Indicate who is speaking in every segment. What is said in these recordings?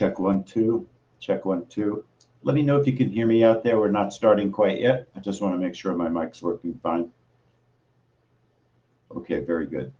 Speaker 1: Check 1, 2. Check 1, 2. Let me know if you can hear me out there. We're not starting quite yet. I just want to make sure my mic's working fine. Okay, very good.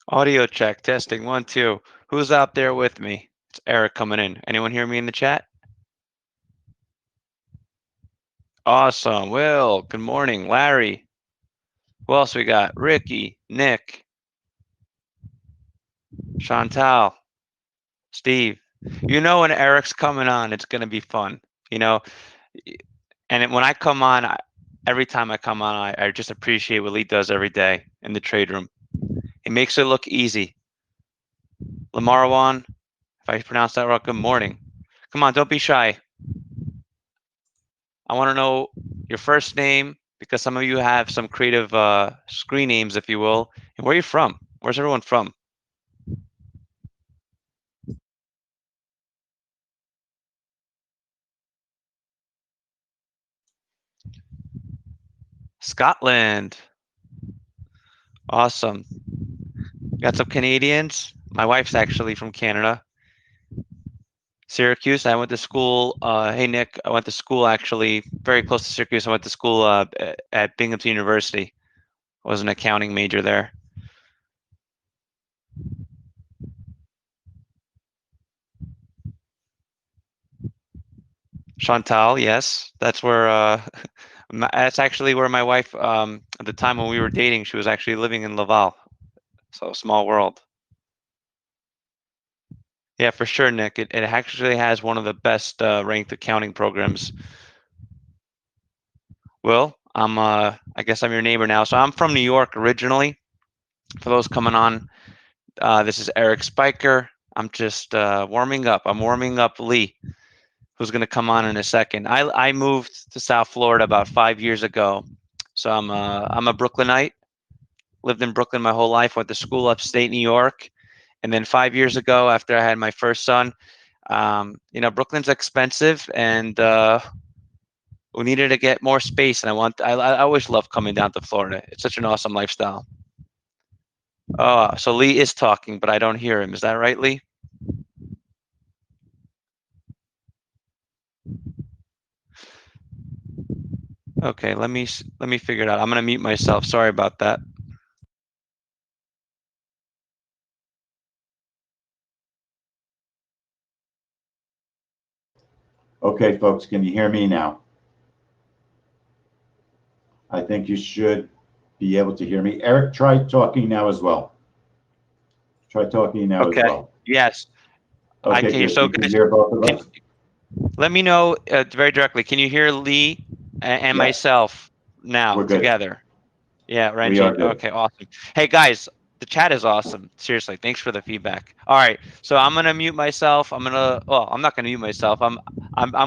Speaker 2: Audio check, testing, 1, 2. Who's out there with me? It's Eric coming in. Anyone hear me in the chat? Awesome. Will, good morning. Larry. Who else we got? Ricky, Nick, Chantal, Steve. You know when Eric's coming on, it's going to be fun. You know, and when I come on, every time I come on, I just appreciate what Lee does every day in the trade room. He makes it look easy. Lamarwan, if I pronounce that right, good morning. Come on, don't be shy. I want to know your first name because some of you have some creative screen names, if you will. And where are you from? Where's everyone from? Scotland. Awesome. Got some Canadians. My wife's actually from Canada. Syracuse. I went to school. Hey, Nick, I went to school actually very close to Syracuse. I went to school at Binghamton University. I was an accounting major there. Chantal, yes. That's where, that's actually where my wife, at the time when we were dating, she was actually living in Laval. So small world. Yeah, for sure, Nick. It actually has one of the best ranked accounting programs. Well, I guess I'm your neighbor now. So I'm from New York originally. For those coming on, this is Eric Spiker. I'm just warming up. I'm warming up Lee, who's going to come on in a second. I moved to South Florida about 5 years ago. So I'm a Brooklynite. Lived in Brooklyn my whole life. Went to school upstate New York. And then 5 years ago, after I had my first son, Brooklyn's expensive, and we needed to get more space. And I always love coming down to Florida. It's such an awesome lifestyle. Oh, so Lee is talking, but I don't hear him. Is that right, Lee? Okay, let me figure it out. I'm gonna mute myself. Sorry about that.
Speaker 1: Okay, folks, can you hear me now? I think you should be able to hear me. Eric, try talking now as well. Try talking now as well.
Speaker 2: Yes.
Speaker 1: Okay,
Speaker 2: I can hear.
Speaker 1: good.
Speaker 2: So
Speaker 1: You can
Speaker 2: guys,
Speaker 1: hear both of us?
Speaker 2: let me know very directly. Can you hear Lee and
Speaker 1: Yes.
Speaker 2: myself now
Speaker 1: We're good.
Speaker 2: together? Yeah,
Speaker 1: We are
Speaker 2: Ranjit.
Speaker 1: good.
Speaker 2: Okay, awesome. Hey guys, the chat is awesome. Seriously, thanks for the feedback. All right, so I'm gonna mute myself. I'm not gonna mute myself. I'm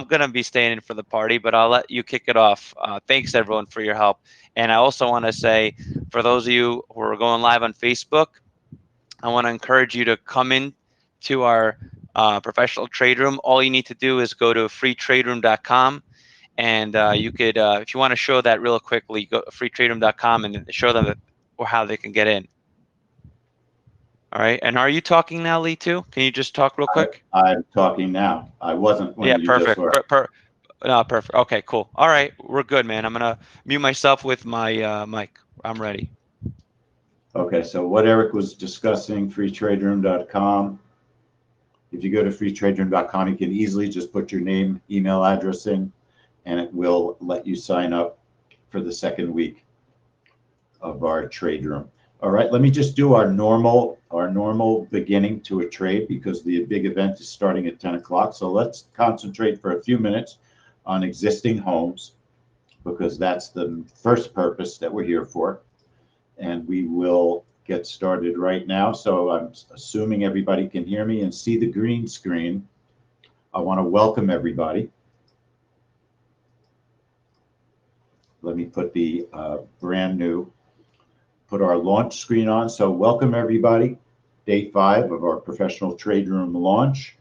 Speaker 2: gonna be staying in for the party, but I'll let you kick it off. Thanks everyone for your help. And I also want to say, for those of you who are going live on Facebook, I want to encourage you to come in to our professional trade room. All you need to do is go to freetraderoom.com, and you could, if you want to show that real quickly, go to freetraderoom.com and show them that, or how they can get in. All right. And are you talking now, Lee, too? Can you just talk real quick?
Speaker 1: I'm talking now. I wasn't when
Speaker 2: Yeah,
Speaker 1: you just
Speaker 2: perfect.
Speaker 1: were.
Speaker 2: No, perfect. Okay, cool. All right, we're good, man. I'm gonna mute myself with my mic. I'm ready.
Speaker 1: Okay, so what Eric was discussing, freetraderoom.com. If you go to freetraderoom.com, you can easily just put your name, email address in, and it will let you sign up for the second week of our trade room. All right, let me just do our normal beginning to a trade, because the big event is starting at 10 o'clock. So let's concentrate for a few minutes on existing homes, because that's the first purpose that we're here for. And we will get started right now. So I'm assuming everybody can hear me and see the green screen. I want to welcome everybody. Let me put the put our launch screen on. So welcome everybody. Day 5 of our professional trade room launch.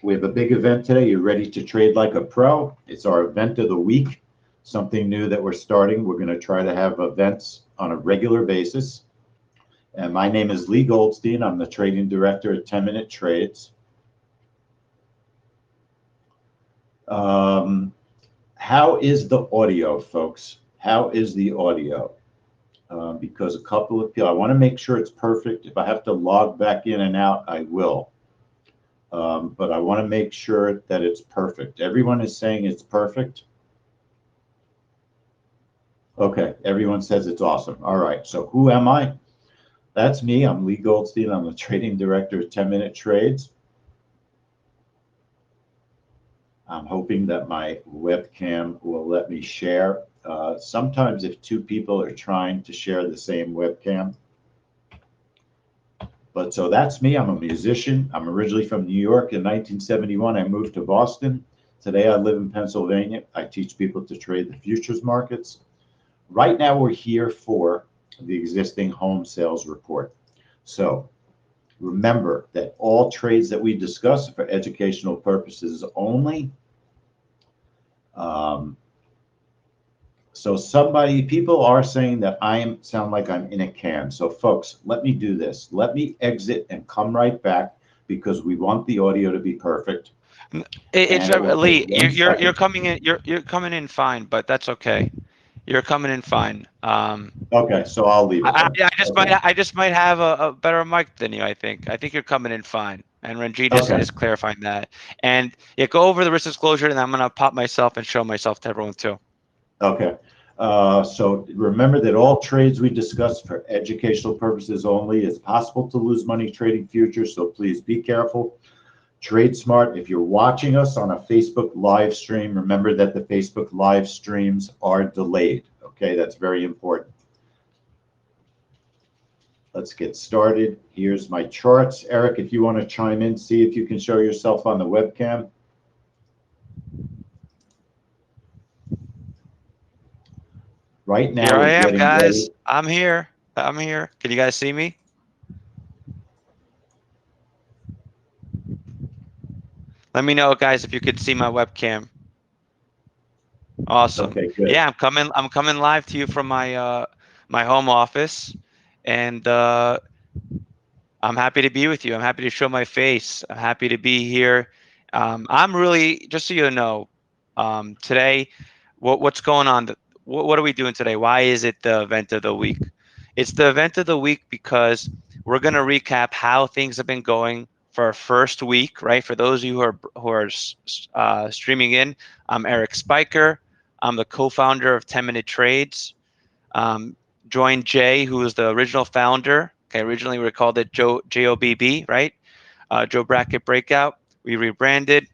Speaker 1: We have a big event today. You're ready to trade like a pro. It's our event of the week. Something new that we're starting. We're going to try to have events on a regular basis. And my name is Lee Goldstein. I'm the trading director at 10 Minute Trades. How is the audio, folks? How is the audio? Because a couple of people, I want to make sure it's perfect. If I have to log back in and out, I will. But I want to make sure that it's perfect. Everyone is saying it's perfect. Okay, everyone says it's awesome. All right, so who am I? That's me. I'm Lee Goldstein. I'm the trading director at 10 Minute Trades. I'm hoping that my webcam will let me share. Sometimes if 2 people are trying to share the same webcam. But so that's me. I'm a musician. I'm originally from New York. In 1971, I moved to Boston. Today I live in Pennsylvania. I teach people to trade the futures markets. Right now we're here for the existing home sales report. So remember that all trades that we discuss are for educational purposes only. So people are saying that I sound like I'm in a can. So folks, let me do this. Let me exit and come right back, because we want the audio to be perfect.
Speaker 2: It's Lee. You're
Speaker 1: Second.
Speaker 2: coming in. You're coming in fine, but that's okay. You're coming in fine.
Speaker 1: Okay, so I'll leave it then.
Speaker 2: I just might have a better mic than you. I think you're coming in fine. And Ranjit is clarifying that. And yeah, go over the risk disclosure, and I'm gonna pop myself and show myself to everyone too.
Speaker 1: Okay. So remember that all trades we discuss for educational purposes only. It's possible to lose money trading futures, so please be careful. Trade smart. If you're watching us on a Facebook live stream, remember that the Facebook live streams are delayed. Okay, that's very important. Let's get started. Here's my charts. Eric, if you want to chime in, see if you can show yourself on the webcam. Right now,
Speaker 2: here I am, guys.
Speaker 1: Ready.
Speaker 2: I'm here. Can you guys see me? Let me know, guys, if you could see my webcam. Awesome.
Speaker 1: Okay, good.
Speaker 2: Yeah, I'm coming live to you from my my home office, and I'm happy to be with you. I'm happy to show my face. I'm happy to be here. I'm really, just so you know, today, what's going on? What are we doing today? Why is it the event of the week? It's the event of the week because we're going to recap how things have been going for our first week, right? For those of you who are streaming in, I'm Eric Spiker. I'm the co-founder of 10 Minute Trades. Joined Jay, who is the original founder. Okay, originally we called it JOBB, right? Joe Bracket Breakout. We rebranded,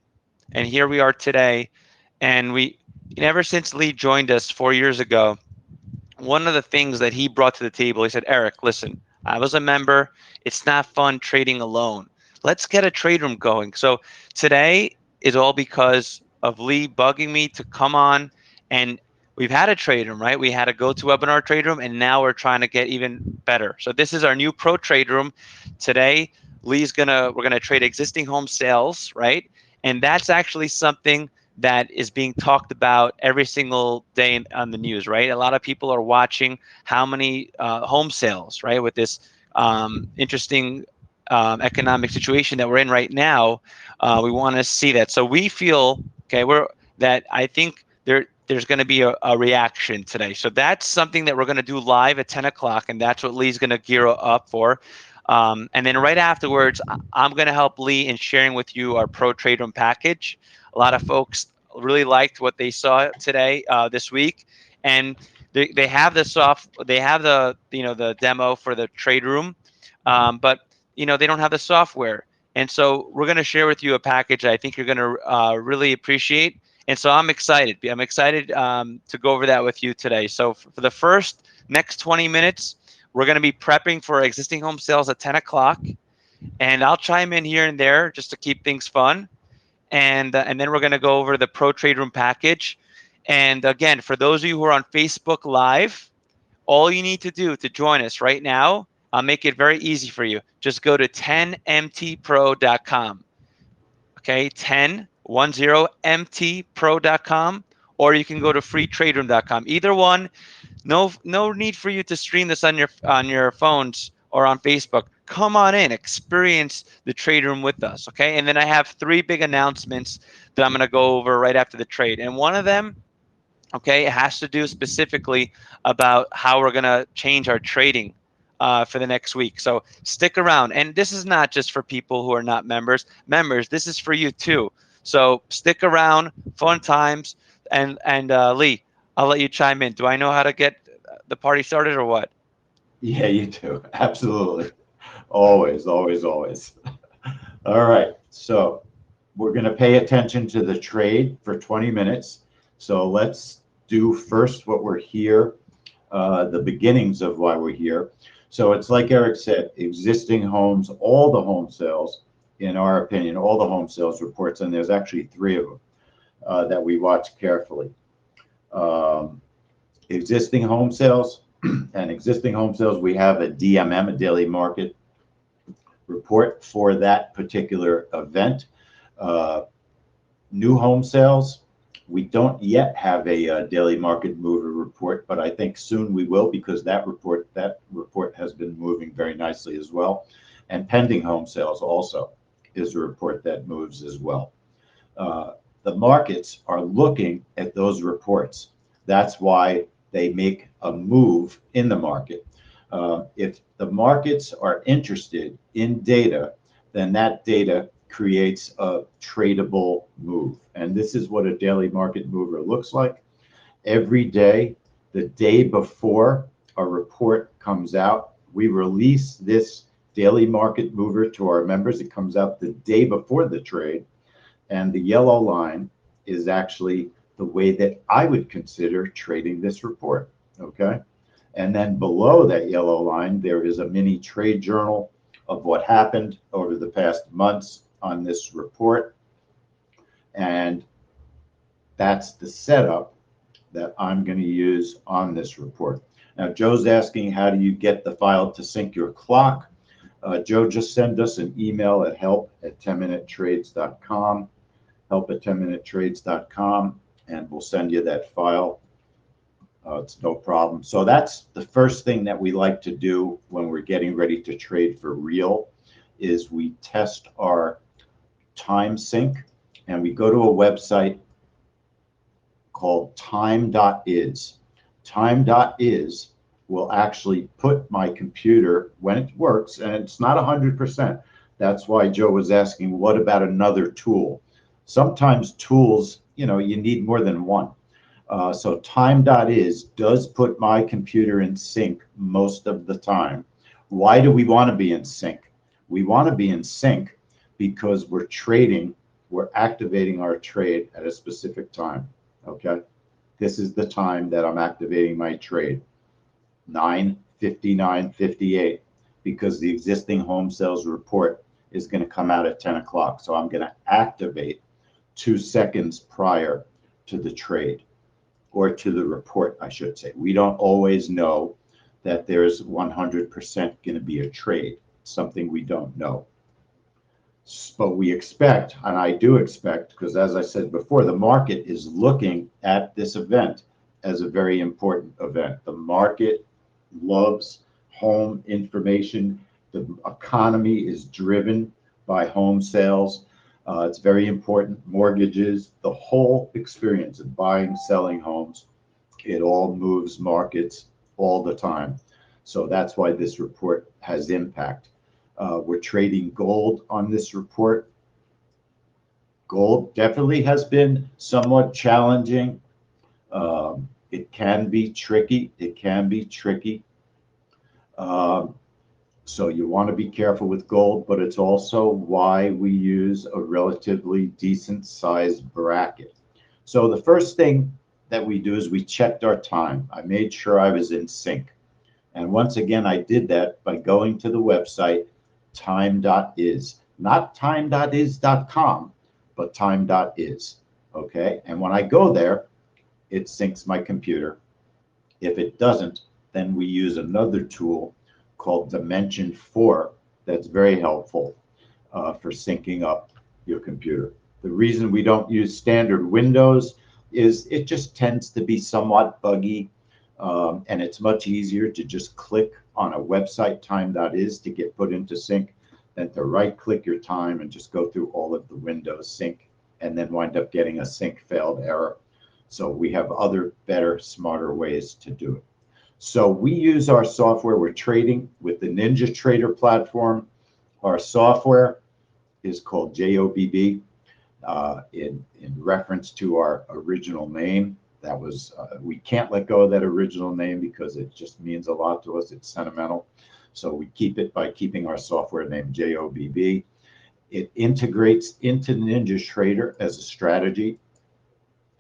Speaker 2: and here we are today. And ever since Lee joined us 4 years ago, one of the things that he brought to the table, he said, Eric, listen, I was a member. It's not fun trading alone. Let's get a trade room going. So today is all because of Lee bugging me to come on, and we've had a trade room, right? We had a GoToWebinar trade room, and now we're trying to get even better. So this is our new pro trade room. Today, we're gonna trade existing home sales, right? And that's actually something that is being talked about every single day on the news, right? A lot of people are watching how many home sales, right? With this interesting economic situation that we're in right now, we want to see that. So we feel, okay, that I think there's going to be a reaction today. So that's something that we're going to do live at 10 o'clock, and that's what Lee's going to gear up for. And then right afterwards, I'm going to help Lee in sharing with you our Pro Trade Room package. A lot of folks really liked what they saw today, this week, and they have the demo for the trade room, but they don't have the software. And so we're going to share with you a package I think you're going to really appreciate. And so I'm excited. I'm excited to go over that with you today. So for the first next 20 minutes, we're going to be prepping for existing home sales at 10 o'clock. And I'll chime in here and there just to keep things fun. And then we're going to go over the Pro Trade Room package. And again, for those of you who are on Facebook Live, all you need to do to join us right now, I'll make it very easy for you. Just go to 10mtpro.com. Okay, 10mtpro.com, or you can go to freetraderoom.com. Either one. No need for you to stream this on your phones or on Facebook. Come on in, experience the trade room with us, okay? And then I have 3 big announcements that I'm going to go over right after the trade. And one of them, okay, it has to do specifically about how we're going to change our trading for the next week. So stick around. And this is not just for people who are not members. Members, this is for you too. So stick around, fun times. And Lee, I'll let you chime in. Do I know how to get the party started or what?
Speaker 1: Yeah, you do. Absolutely. Always, always, always. All right. So we're going to pay attention to the trade for 20 minutes. So let's do first what we're here, the beginnings of why we're here. So it's like Eric said, existing homes, all the home sales, in our opinion, all the home sales reports, and there's actually 3 of them that we watch carefully. Existing home sales and existing home sales, we have a DMM, a daily market report for that particular event. New home sales, we don't yet have a daily market mover report, but I think soon we will, because that report has been moving very nicely as well. And pending home sales also is a report that moves as well. The markets are looking at those reports. That's why they make a move in the market. If the markets are interested in data, then that data creates a tradable move. And this is what a daily market mover looks like. Every day, the day before a report comes out, we release this daily market mover to our members. It comes out the day before the trade. And the yellow line is actually the way that I would consider trading this report, okay? And then below that yellow line, there is a mini trade journal of what happened over the past months on this report. And that's the setup that I'm going to use on this report. Now, Joe's asking, how do you get the file to sync your clock? Joe, just send us an email at help@10minutetrades.com, help@10minutetrades.com, and we'll send you that file. It's no problem. So that's the first thing that we like to do when we're getting ready to trade for real, is we test our time sync, and we go to a website called time.is. Time.is will actually put my computer, when it works, and it's not 100%. That's why Joe was asking, what about another tool? Sometimes tools, you need more than one. So time.is does put my computer in sync most of the time. Why do we want to be in sync? We want to be in sync because we're activating our trade at a specific time, okay? This is the time that I'm activating my trade, 9:59:58. because the existing home sales report is going to come out at 10 o'clock. So I'm going to activate 2 seconds prior to the trade, or to the report, I should say. We don't always know that there's 100% going to be a trade, something we don't know. But we expect, and I do expect, because as I said before, the market is looking at this event as a very important event. The market loves home information. The economy is driven by home sales. It's very important. Mortgages, the whole experience of buying, selling homes, it all moves markets all the time. So that's why this report has impact. We're trading gold on this report. Gold definitely has been somewhat challenging. It can be tricky. It can be tricky. So you want to be careful with gold, but it's also why we use a relatively decent sized bracket. So the first thing that we do is we checked our time. I made sure I was in sync. And once again, I did that by going to the website time.is, not time.is.com, but time.is. Okay. And when I go there, it syncs my computer. If it doesn't, then we use another tool called Dimension 4 that's very helpful for syncing up your computer. The reason we don't use standard Windows is it just tends to be somewhat buggy, and it's much easier to just click on a website, time.is, to get put into sync than to right click your time and just go through all of the Windows sync and then wind up getting a sync failed error. So we have other better, smarter ways to do it. So we use our software. We're trading with the NinjaTrader platform. Our software is called JOBB in reference to our original name. That was, we can't let go of that original name because it just means a lot to us. It's sentimental. So we keep it by keeping our software name JOBB. It integrates into NinjaTrader as a strategy.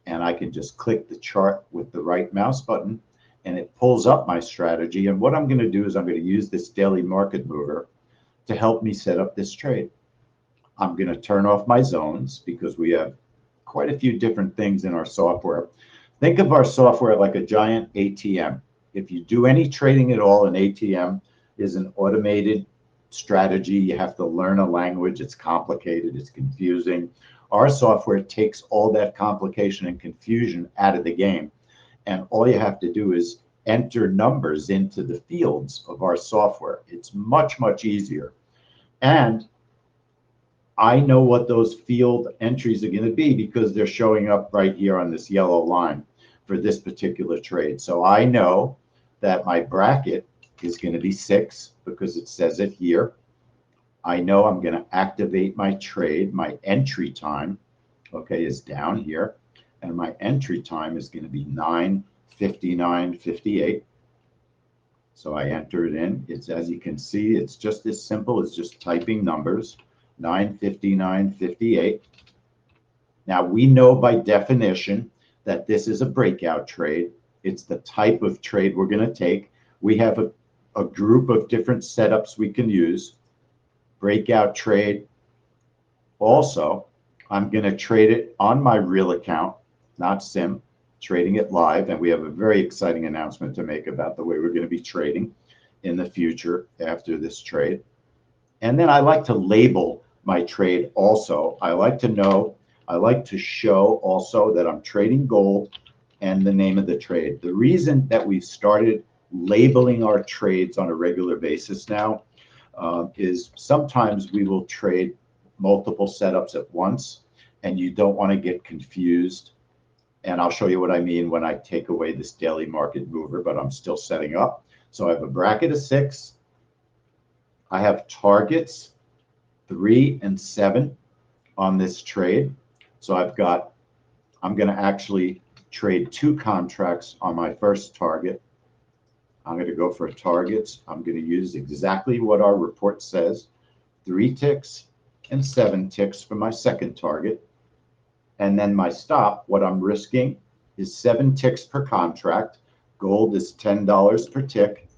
Speaker 1: And I can just click the chart with the right mouse button and it pulls up my strategy. And what I'm going to do is I'm going to use this daily market mover to help me set up this trade. I'm going to turn off my zones because we have quite a few different things in our software. Think of our software like a giant ATM. If you do any trading at all, an ATM is an automated strategy. You have to learn a language. It's complicated. It's confusing. Our software takes all that complication and confusion out of the game. And all you have to do is enter numbers into the fields of our software. It's much, much easier. And I know what those field entries are going to be because they're showing up right here on this yellow line for this particular trade. So I know that my bracket is going to be 6 because it says it here. I know I'm going to activate my trade. My entry time, okay, is down here. And my entry time is going to be 9:59:58. So I enter it in. It's, as you can see, it's just as simple as just typing numbers, 9:59:58. Now we know by definition that this is a breakout trade. It's the type of trade we're going to take. We have a group of different setups we can use. Breakout trade. Also, I'm going to trade it on my real account, not Sim, trading it live. And we have a very exciting announcement to make about the way we're going to be trading in the future after this trade. And then I like to label my trade also. I like to show also that I'm trading gold and the name of the trade. The reason that we've started labeling our trades on a regular basis now is sometimes we will trade multiple setups at once and you don't want to get confused. And I'll show you what I mean when I take away this daily market mover, but I'm still setting up. So I have a bracket of 6. I have targets 3 and 7 on this trade. So I'm going to actually trade 2 contracts on my first target. I'm going to go for targets. I'm going to use exactly what our report says, 3 ticks and 7 ticks for my second target. And then my stop, what I'm risking is 7 ticks per contract. Gold is $10 per tick.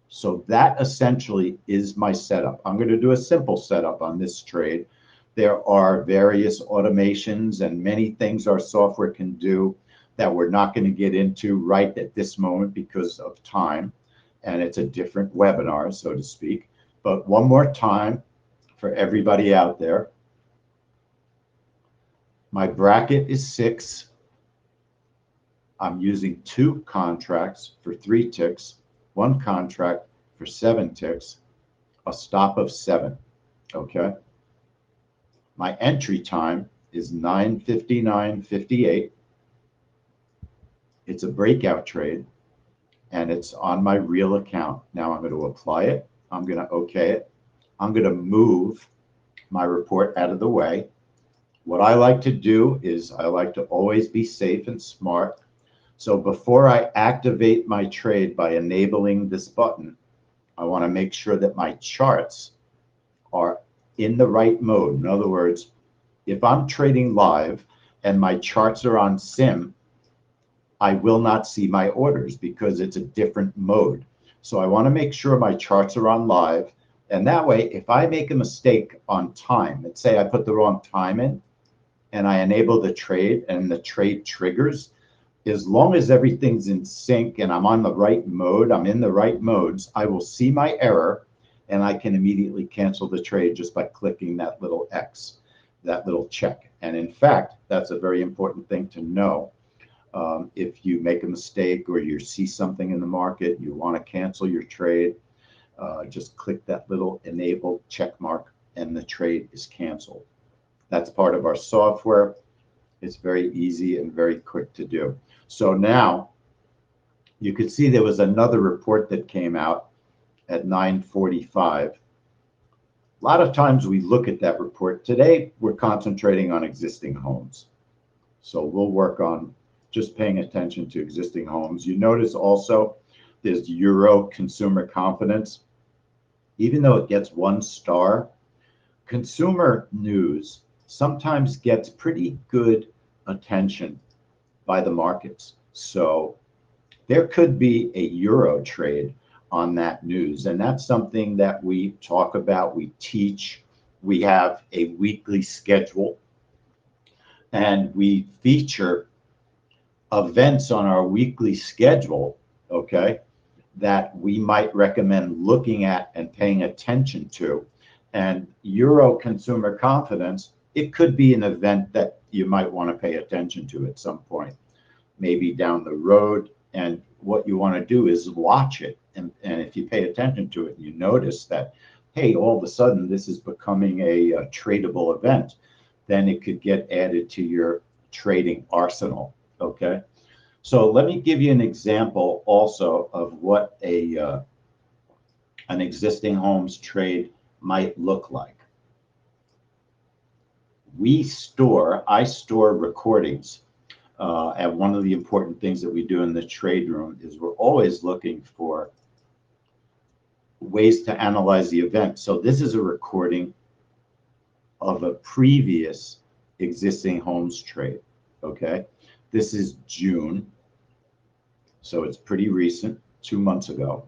Speaker 1: So that essentially is my setup. I'm going to do a simple setup on this trade. There are various automations and many things our software can do that we're not going to get into right at this moment because of time. And it's a different webinar, so to speak. But one more time for everybody out there. My bracket is 6. I'm using 2 contracts for 3 ticks, 1 contract for 7 ticks, a stop of 7. Okay. My entry time is 9:59:58. It's a breakout trade, and it's on my real account. Now I'm going to apply it. I'm going to OK it. I'm going to move my report out of the way. What I like to do is I like to always be safe and smart. So before I activate my trade by enabling this button, I want to make sure that my charts are in the right mode. In other words, if I'm trading live and my charts are on sim, I will not see my orders because it's a different mode. So I want to make sure my charts are on live. And that way, if I make a mistake on time, let's say I put the wrong time in and I enable the trade and the trade triggers, as long as everything's in sync and I'm on the right mode, I'm in the right modes, I will see my error and I can immediately cancel the trade just by clicking that little X, that little check. And in fact, that's a very important thing to know. If you make a mistake or you see something in the market, you want to cancel your trade, just click that little enable check mark and the trade is canceled. That's part of our software. It's very easy and very quick to do. So now you could see there was another report that came out at 9:45. A lot of times we look at that report. Today, we're concentrating on existing homes. So we'll work on just paying attention to existing homes. You notice also there's Euro consumer confidence. Even though it gets 1 star, consumer news sometimes gets pretty good attention by the markets. So there could be a Euro trade on that news. And that's something that we talk about, we teach. We have a weekly schedule and we feature events on our weekly schedule, okay, that we might recommend looking at and paying attention to. And Euro consumer confidence, it could be an event that you might want to pay attention to at some point, maybe down the road. And what you want to do is watch it. And if you pay attention to it, you notice that, hey, all of a sudden this is becoming a tradable event, then it could get added to your trading arsenal. Okay. So let me give you an example also of what an existing homes trade might look like. I store recordings. And one of the important things that we do in the trade room is we're always looking for ways to analyze the event. So this is a recording of a previous existing homes trade. Okay. This is June. So it's pretty recent, 2 months ago.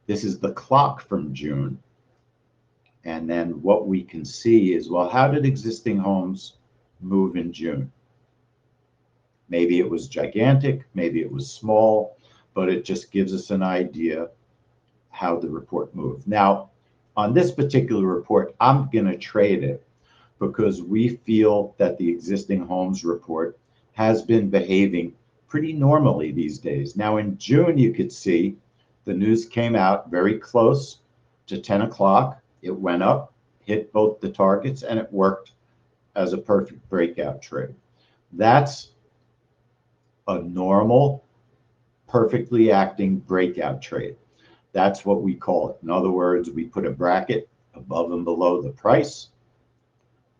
Speaker 1: This is the clock from June. And then what we can see is, well, how did existing homes move in June? Maybe it was gigantic, maybe it was small, but it just gives us an idea how the report moved. Now, on this particular report, I'm going to trade it because we feel that the existing homes report has been behaving pretty normally these days. Now, in June, you could see the news came out very close to 10 o'clock. It went up, hit both the targets, and it worked as a perfect breakout trade. That's a normal, perfectly acting breakout trade. That's what we call it. In other words, we put a bracket above and below the price.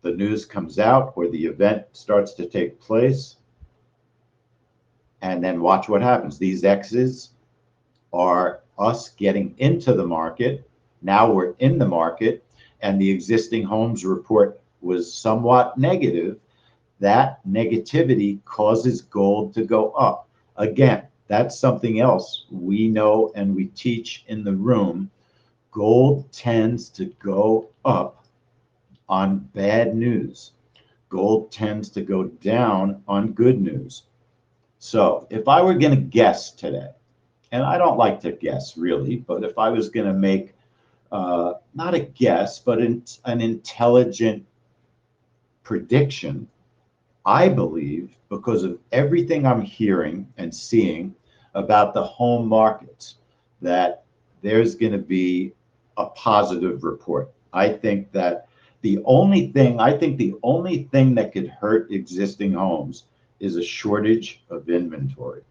Speaker 1: The news comes out or the event starts to take place. And then watch what happens. These X's are us getting into the market. Now we're in the market and the existing homes report was somewhat negative. That negativity causes gold to go up. Again, That's something else we know and we teach in the room. Gold tends to go up on bad news. Gold tends to go down on good news. So if I were going to guess today, and I don't like to guess really, but if I was going to make not a guess, but an intelligent prediction, I believe, because of everything I'm hearing and seeing about the home markets, that there's going to be a positive report. I think the only thing that could hurt existing homes is a shortage of inventory.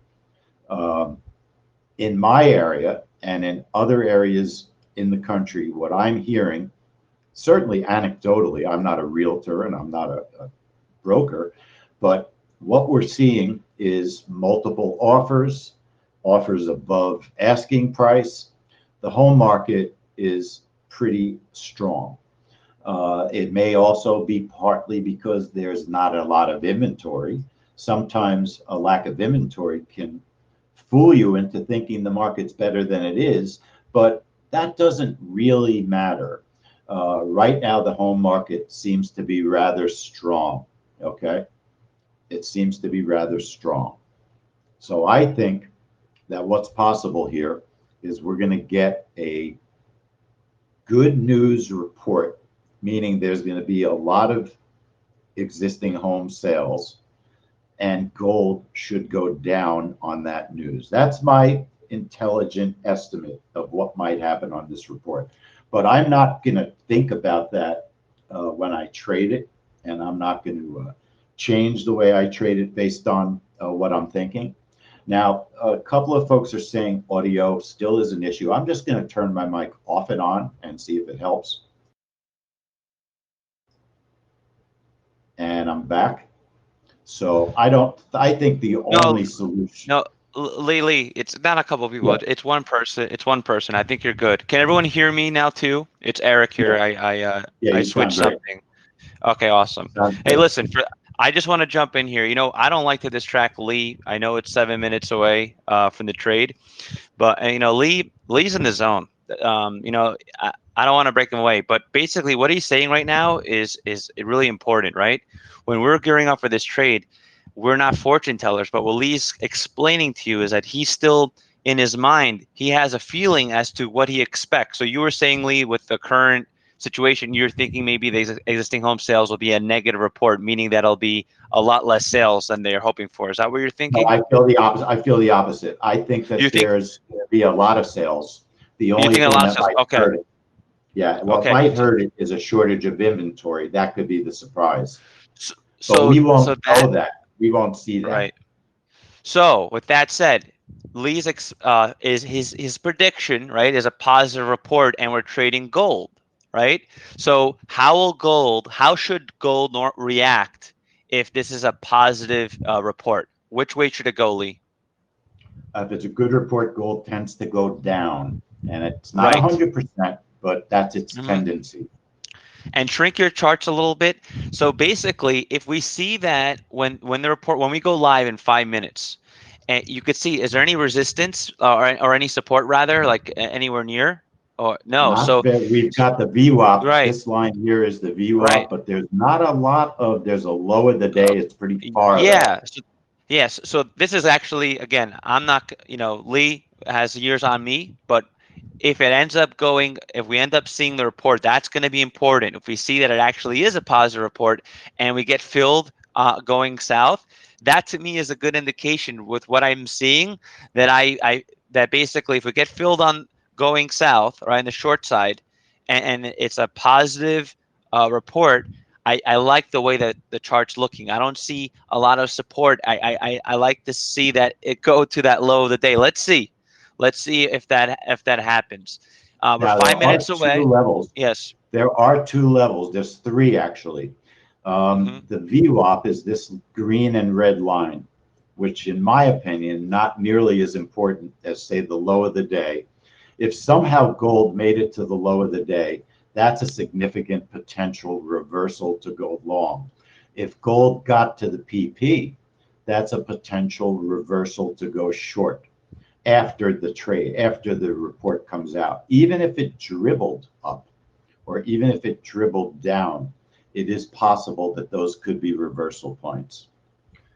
Speaker 1: In my area and in other areas in the country, what I'm hearing, certainly anecdotally, I'm not a realtor and I'm not a broker, but what we're seeing is multiple offers above asking price. The home market is pretty strong. It may also be partly because there's not a lot of inventory. Sometimes a lack of inventory can fool you into thinking the market's better than it is, but that doesn't really matter. Right now, the home market seems to be rather strong, okay? It seems to be rather strong. So I think that what's possible here is we're going to get a good news report, meaning there's going to be a lot of existing home sales, and gold should go down on that news. That's my intelligent estimate of what might happen on this report. But I'm not going to think about that when I trade it, and I'm not going to change the way I trade it based on what I'm thinking. Now, a couple of folks are saying audio still is an issue. I'm just going to turn my mic off and on and see if it helps. And I'm back. So I think the only solution.
Speaker 2: No, Lee, it's not a couple of people.
Speaker 1: Yeah.
Speaker 2: It's one person. It's one person. I think you're good. Can everyone hear me now too? It's Eric here.
Speaker 1: Yeah,
Speaker 2: I
Speaker 1: you
Speaker 2: switched
Speaker 1: sound great.
Speaker 2: something. Okay, awesome.
Speaker 1: Sounds
Speaker 2: Hey,
Speaker 1: good.
Speaker 2: listen, I just want to jump in here. I don't like to distract Lee. I know it's 7 minutes away from the trade, but Lee's in the zone. I don't want to break him away, but basically what he's saying right now is really important, right? When we're gearing up for this trade, we're not fortune tellers, but what Lee's explaining to you is that he's still in his mind, he has a feeling as to what he expects. So you were saying, Lee, with the current situation, you're thinking maybe the existing home sales will be a negative report, meaning that it'll be a lot less sales than they're hoping for. Is that what you're thinking?
Speaker 1: No, I feel the opposite. I think that there's going to be a lot of sales. The only thing that might hurt it, what might hurt it is a shortage of inventory. That could be the surprise. But we won't know that. We won't see that.
Speaker 2: Right. So with that said, Lee's his prediction, right, is a positive report, and we're trading gold, right? So how should gold react if this is a positive report? Which way should it go, Lee?
Speaker 1: If it's a good report, gold tends to go down, and it's not 100%, but that's its tendency.
Speaker 2: And shrink your charts a little bit. So basically, if we see that when we go live in 5 minutes, and you could see, is there any resistance or any support rather, like anywhere near? Or no?
Speaker 1: We've got the VWAP.
Speaker 2: Right.
Speaker 1: This line here is the VWAP,
Speaker 2: right.
Speaker 1: But there's not a lot of. There's a low of the day. It's pretty far.
Speaker 2: Yeah. Yes. So this is actually, again, I'm not. Lee has years on me, but if it ends up if we end up seeing the report, that's going to be important. If we see that it actually is a positive report and we get filled going south, that to me is a good indication with what I'm seeing that that basically if we get filled on going south, right, on the short side, and it's a positive report, I like the way that the chart's looking. I don't see a lot of support. I like to see that it go to that low of the day. Let's see if that happens. We're 5 minutes away.
Speaker 1: Levels.
Speaker 2: Yes.
Speaker 1: There are 2 levels. There's 3 actually. The VWAP is this green and red line, which in my opinion, not nearly as important as say the low of the day. If somehow gold made it to the low of the day, that's a significant potential reversal to go long. If gold got to the PP, that's a potential reversal to go short after the trade, after the report comes out. Even if it dribbled up or even if it dribbled down, it is possible that those could be reversal points.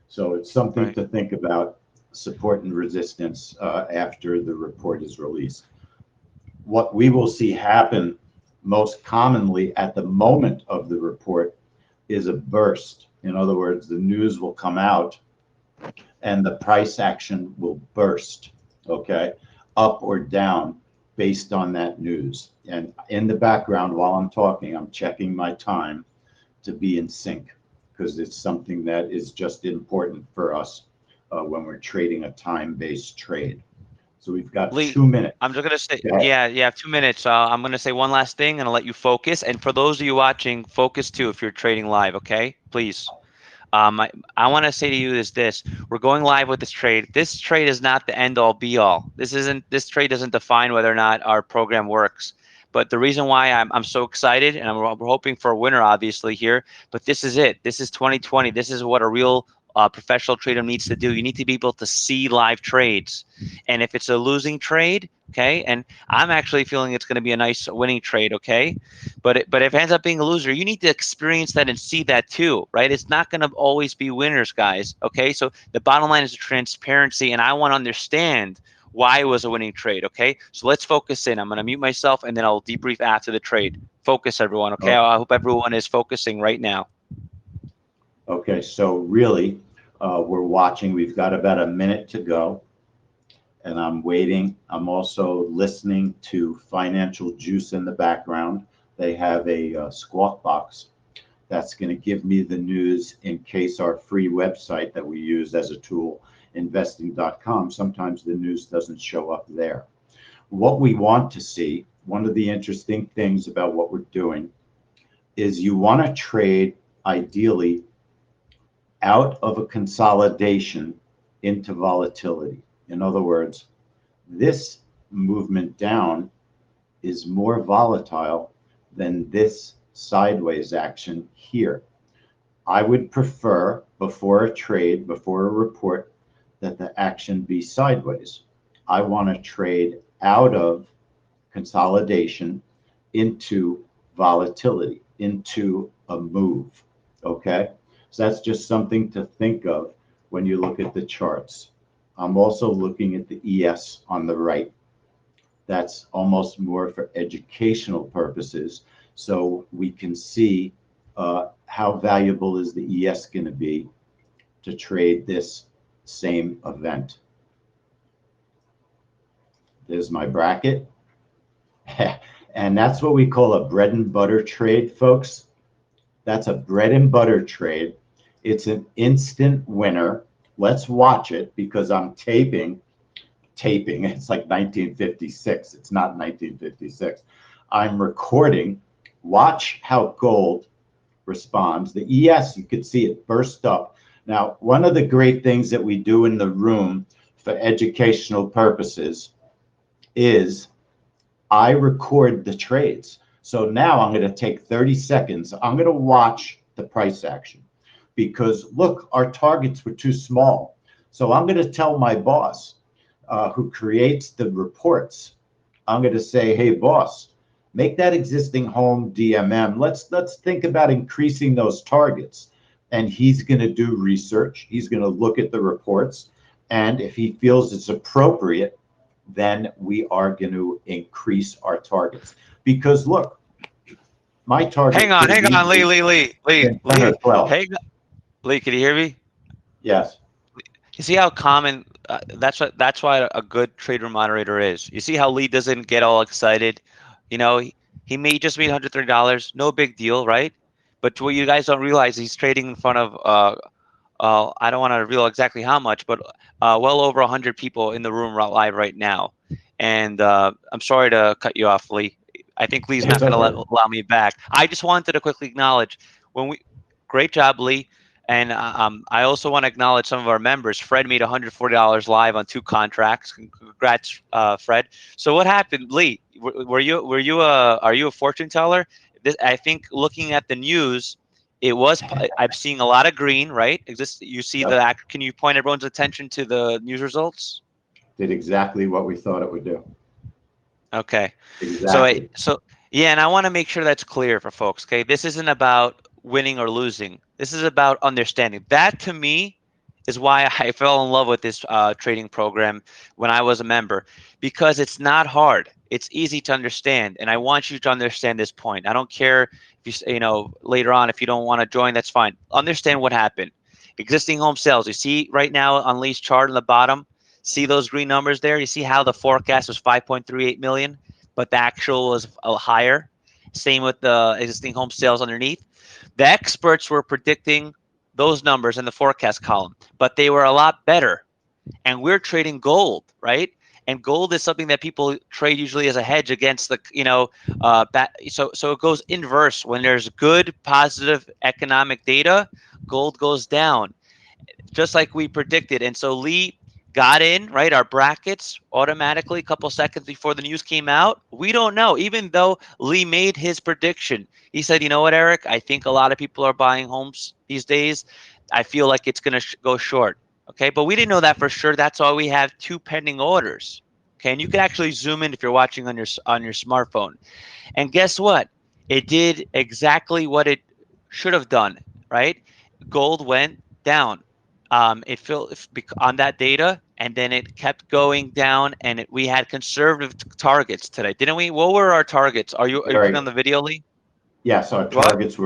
Speaker 1: So it's something
Speaker 2: Right.
Speaker 1: to think about, support and resistance after the report is released. What we will see happen most commonly at the moment of the report is a burst. In other words, the news will come out and the price action will burst, okay, up or down based on that news. And in the background, while I'm talking, I'm checking my time to be in sync, because it's something that is just important for us when we're trading a time-based trade. So we've got
Speaker 2: Lee,
Speaker 1: 2 minutes.
Speaker 2: I'm just gonna say,
Speaker 1: Go ahead.
Speaker 2: yeah, you have 2 minutes. I'm gonna say one last thing and I'll let you focus. And for those of you watching, focus too if you're trading live, okay? Please. I want to say to you is this: we're going live with this trade. This trade is not the end all be all. This trade doesn't define whether or not our program works. But the reason why I'm so excited, and we're hoping for a winner, obviously here. But this is it. This is 2020. This is what a real professional trader needs to do. You need to be able to see live trades, and if it's a losing trade, okay, and I'm actually feeling it's going to be a nice winning trade, okay. But if it ends up being a loser, you need to experience that and see that too, right? It's not going to always be winners, guys. Okay, so the bottom line is transparency, and I want to understand why it was a winning trade. Okay, so let's focus in. I'm going to mute myself, and then I'll debrief after the trade. Focus, everyone. Okay, I hope everyone is focusing right now.
Speaker 1: Okay, so really, we're watching. We've got about a minute to go, and I'm waiting. I'm also listening to Financial Juice in the background. They have a squawk box that's going to give me the news in case our free website that we use as a tool, investing.com, sometimes the news doesn't show up there. What we want to see, one of the interesting things about what we're doing is you want to trade ideally out of a consolidation into volatility. In other words, this movement down is more volatile than this sideways action here. I would prefer before a trade, before a report, that the action be sideways. I want to trade out of consolidation into volatility, into a move. Okay, so that's just something to think of when you look at the charts. I'm also looking at the ES on the right. That's almost more for educational purposes, so we can see how valuable is the ES going to be to trade this same event. There's my bracket. And that's what we call a bread and butter trade, folks. That's a bread and butter trade. It's an instant winner. Let's watch it because I'm taping. It's like 1956. It's not 1956. I'm recording. Watch how gold responds. The ES, you could see it burst up. Now, one of the great things that we do in the room for educational purposes is I record the trades. So now I'm going to take 30 seconds. I'm going to watch the price action because look, our targets were too small. So I'm going to tell my boss who creates the reports, I'm going to say, hey, boss, make that existing home DMM. Let's think about increasing those targets. And he's going to do research. He's going to look at the reports. And if he feels it's appropriate, then we are going to increase our targets. Because look, my target.
Speaker 2: Hang on, Lee.
Speaker 1: Hang on,
Speaker 2: Lee, can you hear me?
Speaker 1: Yes.
Speaker 2: You see how common that's why a good trader moderator is. You see how Lee doesn't get all excited. You know, he may just made $130, no big deal, right? But what you guys don't realize, he's trading in front of I don't want to reveal exactly how much, but well over 100 people in the room live right now. And I'm sorry to cut you off, Lee. I think Lee's not going to allow me back. I just wanted to quickly acknowledge great job, Lee. And I also want to acknowledge some of our members. Fred made $140 live on 2 contracts. Congrats, Fred. So what happened, Lee? Are you a fortune teller? I think looking at the news, It was. I'm seeing a lot of green, right? You see
Speaker 1: Yep.
Speaker 2: the. Can you point everyone's attention to the news results?
Speaker 1: Did exactly what we thought it would do.
Speaker 2: Okay.
Speaker 1: Exactly.
Speaker 2: So yeah, and I want to make sure that's clear for folks. Okay, this isn't about winning or losing. This is about understanding. That to me is why I fell in love with this trading program when I was a member, because it's not hard. It's easy to understand, and I want you to understand this point. I don't care if later on if you don't want to join, that's fine. Understand what happened. Existing home sales. You see right now on Lee's chart on the bottom. See those green numbers there? You see how the forecast was 5.38 million, but the actual was higher. Same with the existing home sales underneath. The experts were predicting those numbers in the forecast column, but they were a lot better. And we're trading gold, right? And gold is something that people trade usually as a hedge against the, so it goes inverse. When there's good, positive economic data, gold goes down, just like we predicted. And so Lee got in, right? Our brackets automatically a couple seconds before the news came out. We don't know, even though Lee made his prediction. He said, you know what, Eric? I think a lot of people are buying homes these days. I feel like it's going to go short. Okay. But we didn't know that for sure. That's why we have 2 pending orders. Okay. And you can actually zoom in if you're watching on your smartphone. And guess what? It did exactly what it should have done, right? Gold went down. It fell on that data, and then it kept going down, and we had conservative targets today, didn't we? What were our targets? Are you putting on the video, Lee?
Speaker 1: Yes, our
Speaker 2: What?
Speaker 1: targets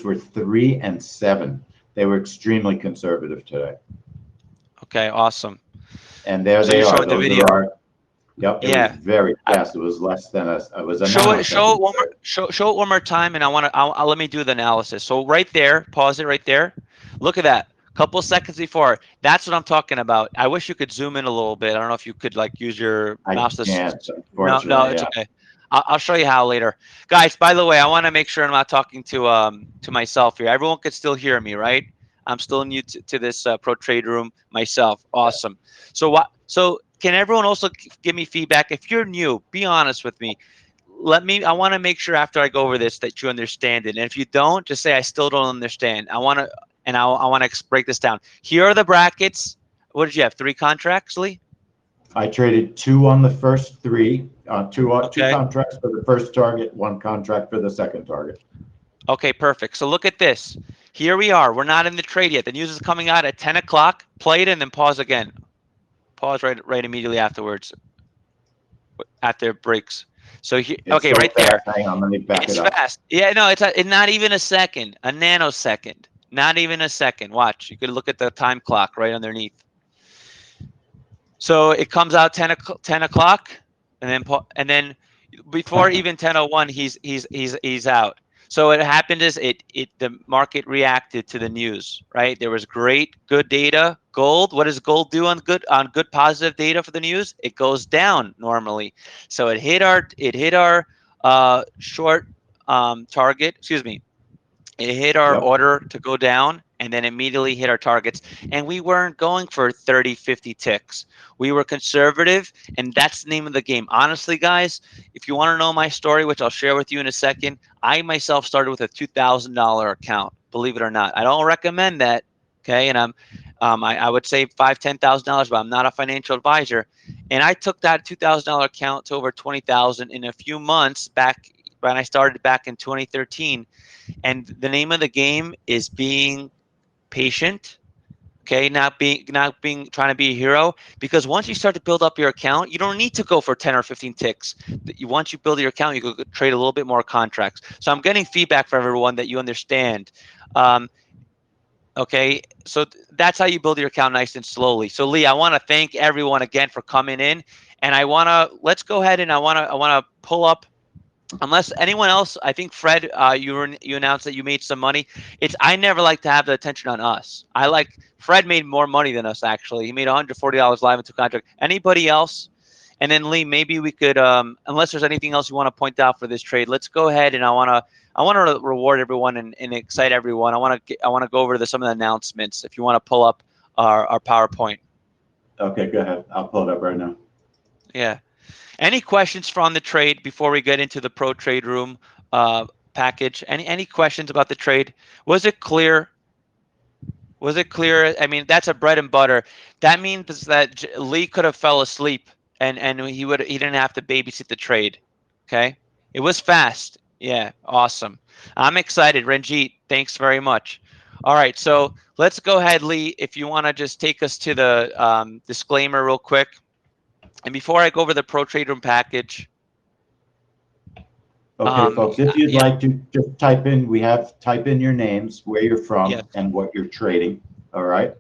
Speaker 1: were 3 and 7. They were extremely conservative today.
Speaker 2: Okay, awesome.
Speaker 1: And there
Speaker 2: So
Speaker 1: they
Speaker 2: you
Speaker 1: are.
Speaker 2: showed the
Speaker 1: Those
Speaker 2: video.
Speaker 1: are our. Yep. It
Speaker 2: Yeah.
Speaker 1: was very fast. It was less than it was a
Speaker 2: Show it.
Speaker 1: nanosecond.
Speaker 2: Show it one more. Show it one more time, and I'll let me do the analysis. So right there, pause it right there. Look at that. Couple seconds before. That's what I'm talking about. I wish you could zoom in a little bit. I don't know if you could like use your
Speaker 1: I
Speaker 2: mouse to.
Speaker 1: can't,
Speaker 2: No,
Speaker 1: unfortunately.
Speaker 2: it's
Speaker 1: Yeah.
Speaker 2: okay. I'll show you how later, guys. By the way, I want to make sure I'm not talking to myself here. Everyone could still hear me, right? I'm still new to this pro trade room myself. Awesome. So what? So can everyone also give me feedback? If you're new, be honest with me. I want to make sure after I go over this that you understand it. And if you don't, just say I still don't understand. I want to break this down. Here are the brackets. What did you have? 3 contracts, Lee?
Speaker 1: I traded 2 on the first 3, two
Speaker 2: Okay.
Speaker 1: contracts for the first target, 1 contract for the second target.
Speaker 2: Okay, perfect. So look at this. Here we are. We're not in the trade yet. The news is coming out at 10 o'clock. Play it and then pause again. Pause right immediately afterwards. After it breaks. So here,
Speaker 1: It's
Speaker 2: okay,
Speaker 1: so
Speaker 2: right
Speaker 1: fast.
Speaker 2: there.
Speaker 1: Hang on, let me back
Speaker 2: It's
Speaker 1: it up.
Speaker 2: fast. Yeah, no, it's not even a second, a nanosecond. Not even a second. Watch. You could look at the time clock right underneath. So it comes out 10 o'clock, and then before even 10:01, he's out. So what happened is the market reacted to the news, right? There was good data. Gold, what does gold do on good positive data for the news? It goes down normally. So it hit our short target. Excuse me. It hit our
Speaker 1: Yep.
Speaker 2: order to go down and then immediately hit our targets. And we weren't going for 30, 50 ticks. We were conservative, and that's the name of the game. Honestly, guys, if you want to know my story, which I'll share with you in a second, I myself started with a $2,000 account, believe it or not. I don't recommend that, okay? And I would say $5,000, $10,000, but I'm not a financial advisor. And I took that $2,000 account to over 20,000 in a few months back when I started back in 2013. And the name of the game is being patient, okay, not being trying to be a hero, because once you start to build up your account, you don't need to go for 10 or 15 ticks. Once you build your account, you go trade a little bit more contracts. So I'm getting feedback from everyone that you understand. Okay, so that's how you build your account nice and slowly. So Lee, I want to thank everyone again for coming in, and let's go ahead and I want to pull up. Unless anyone else, I think Fred, you announced that you made some money. I never like to have the attention on us. Fred made more money than us actually. He made $140 live into contract. Anybody else? And then Lee, maybe we could, unless there's anything else you want to point out for this trade, let's go ahead and I want to reward everyone and excite everyone. I want to go over some of the announcements. If you want to pull up our PowerPoint.
Speaker 1: Okay, go ahead. I'll pull it up right now.
Speaker 2: Yeah. Any questions from the trade before we get into the pro trade room? package. Any questions about the trade? Was it clear? Was it clear? I mean, that's a bread and butter. That means that Lee could have fell asleep and he didn't have to babysit the trade. Okay, it was fast. Yeah, awesome. I'm excited, Ranjit. Thanks very much. All right, so let's go ahead, Lee. If you want to just take us to the disclaimer real quick, and before I go over the Pro Trade Room package.
Speaker 1: Okay, folks, if you'd
Speaker 2: Yeah,
Speaker 1: like to just type in your names, where you're from,
Speaker 2: yes.
Speaker 1: and what you're trading. All right.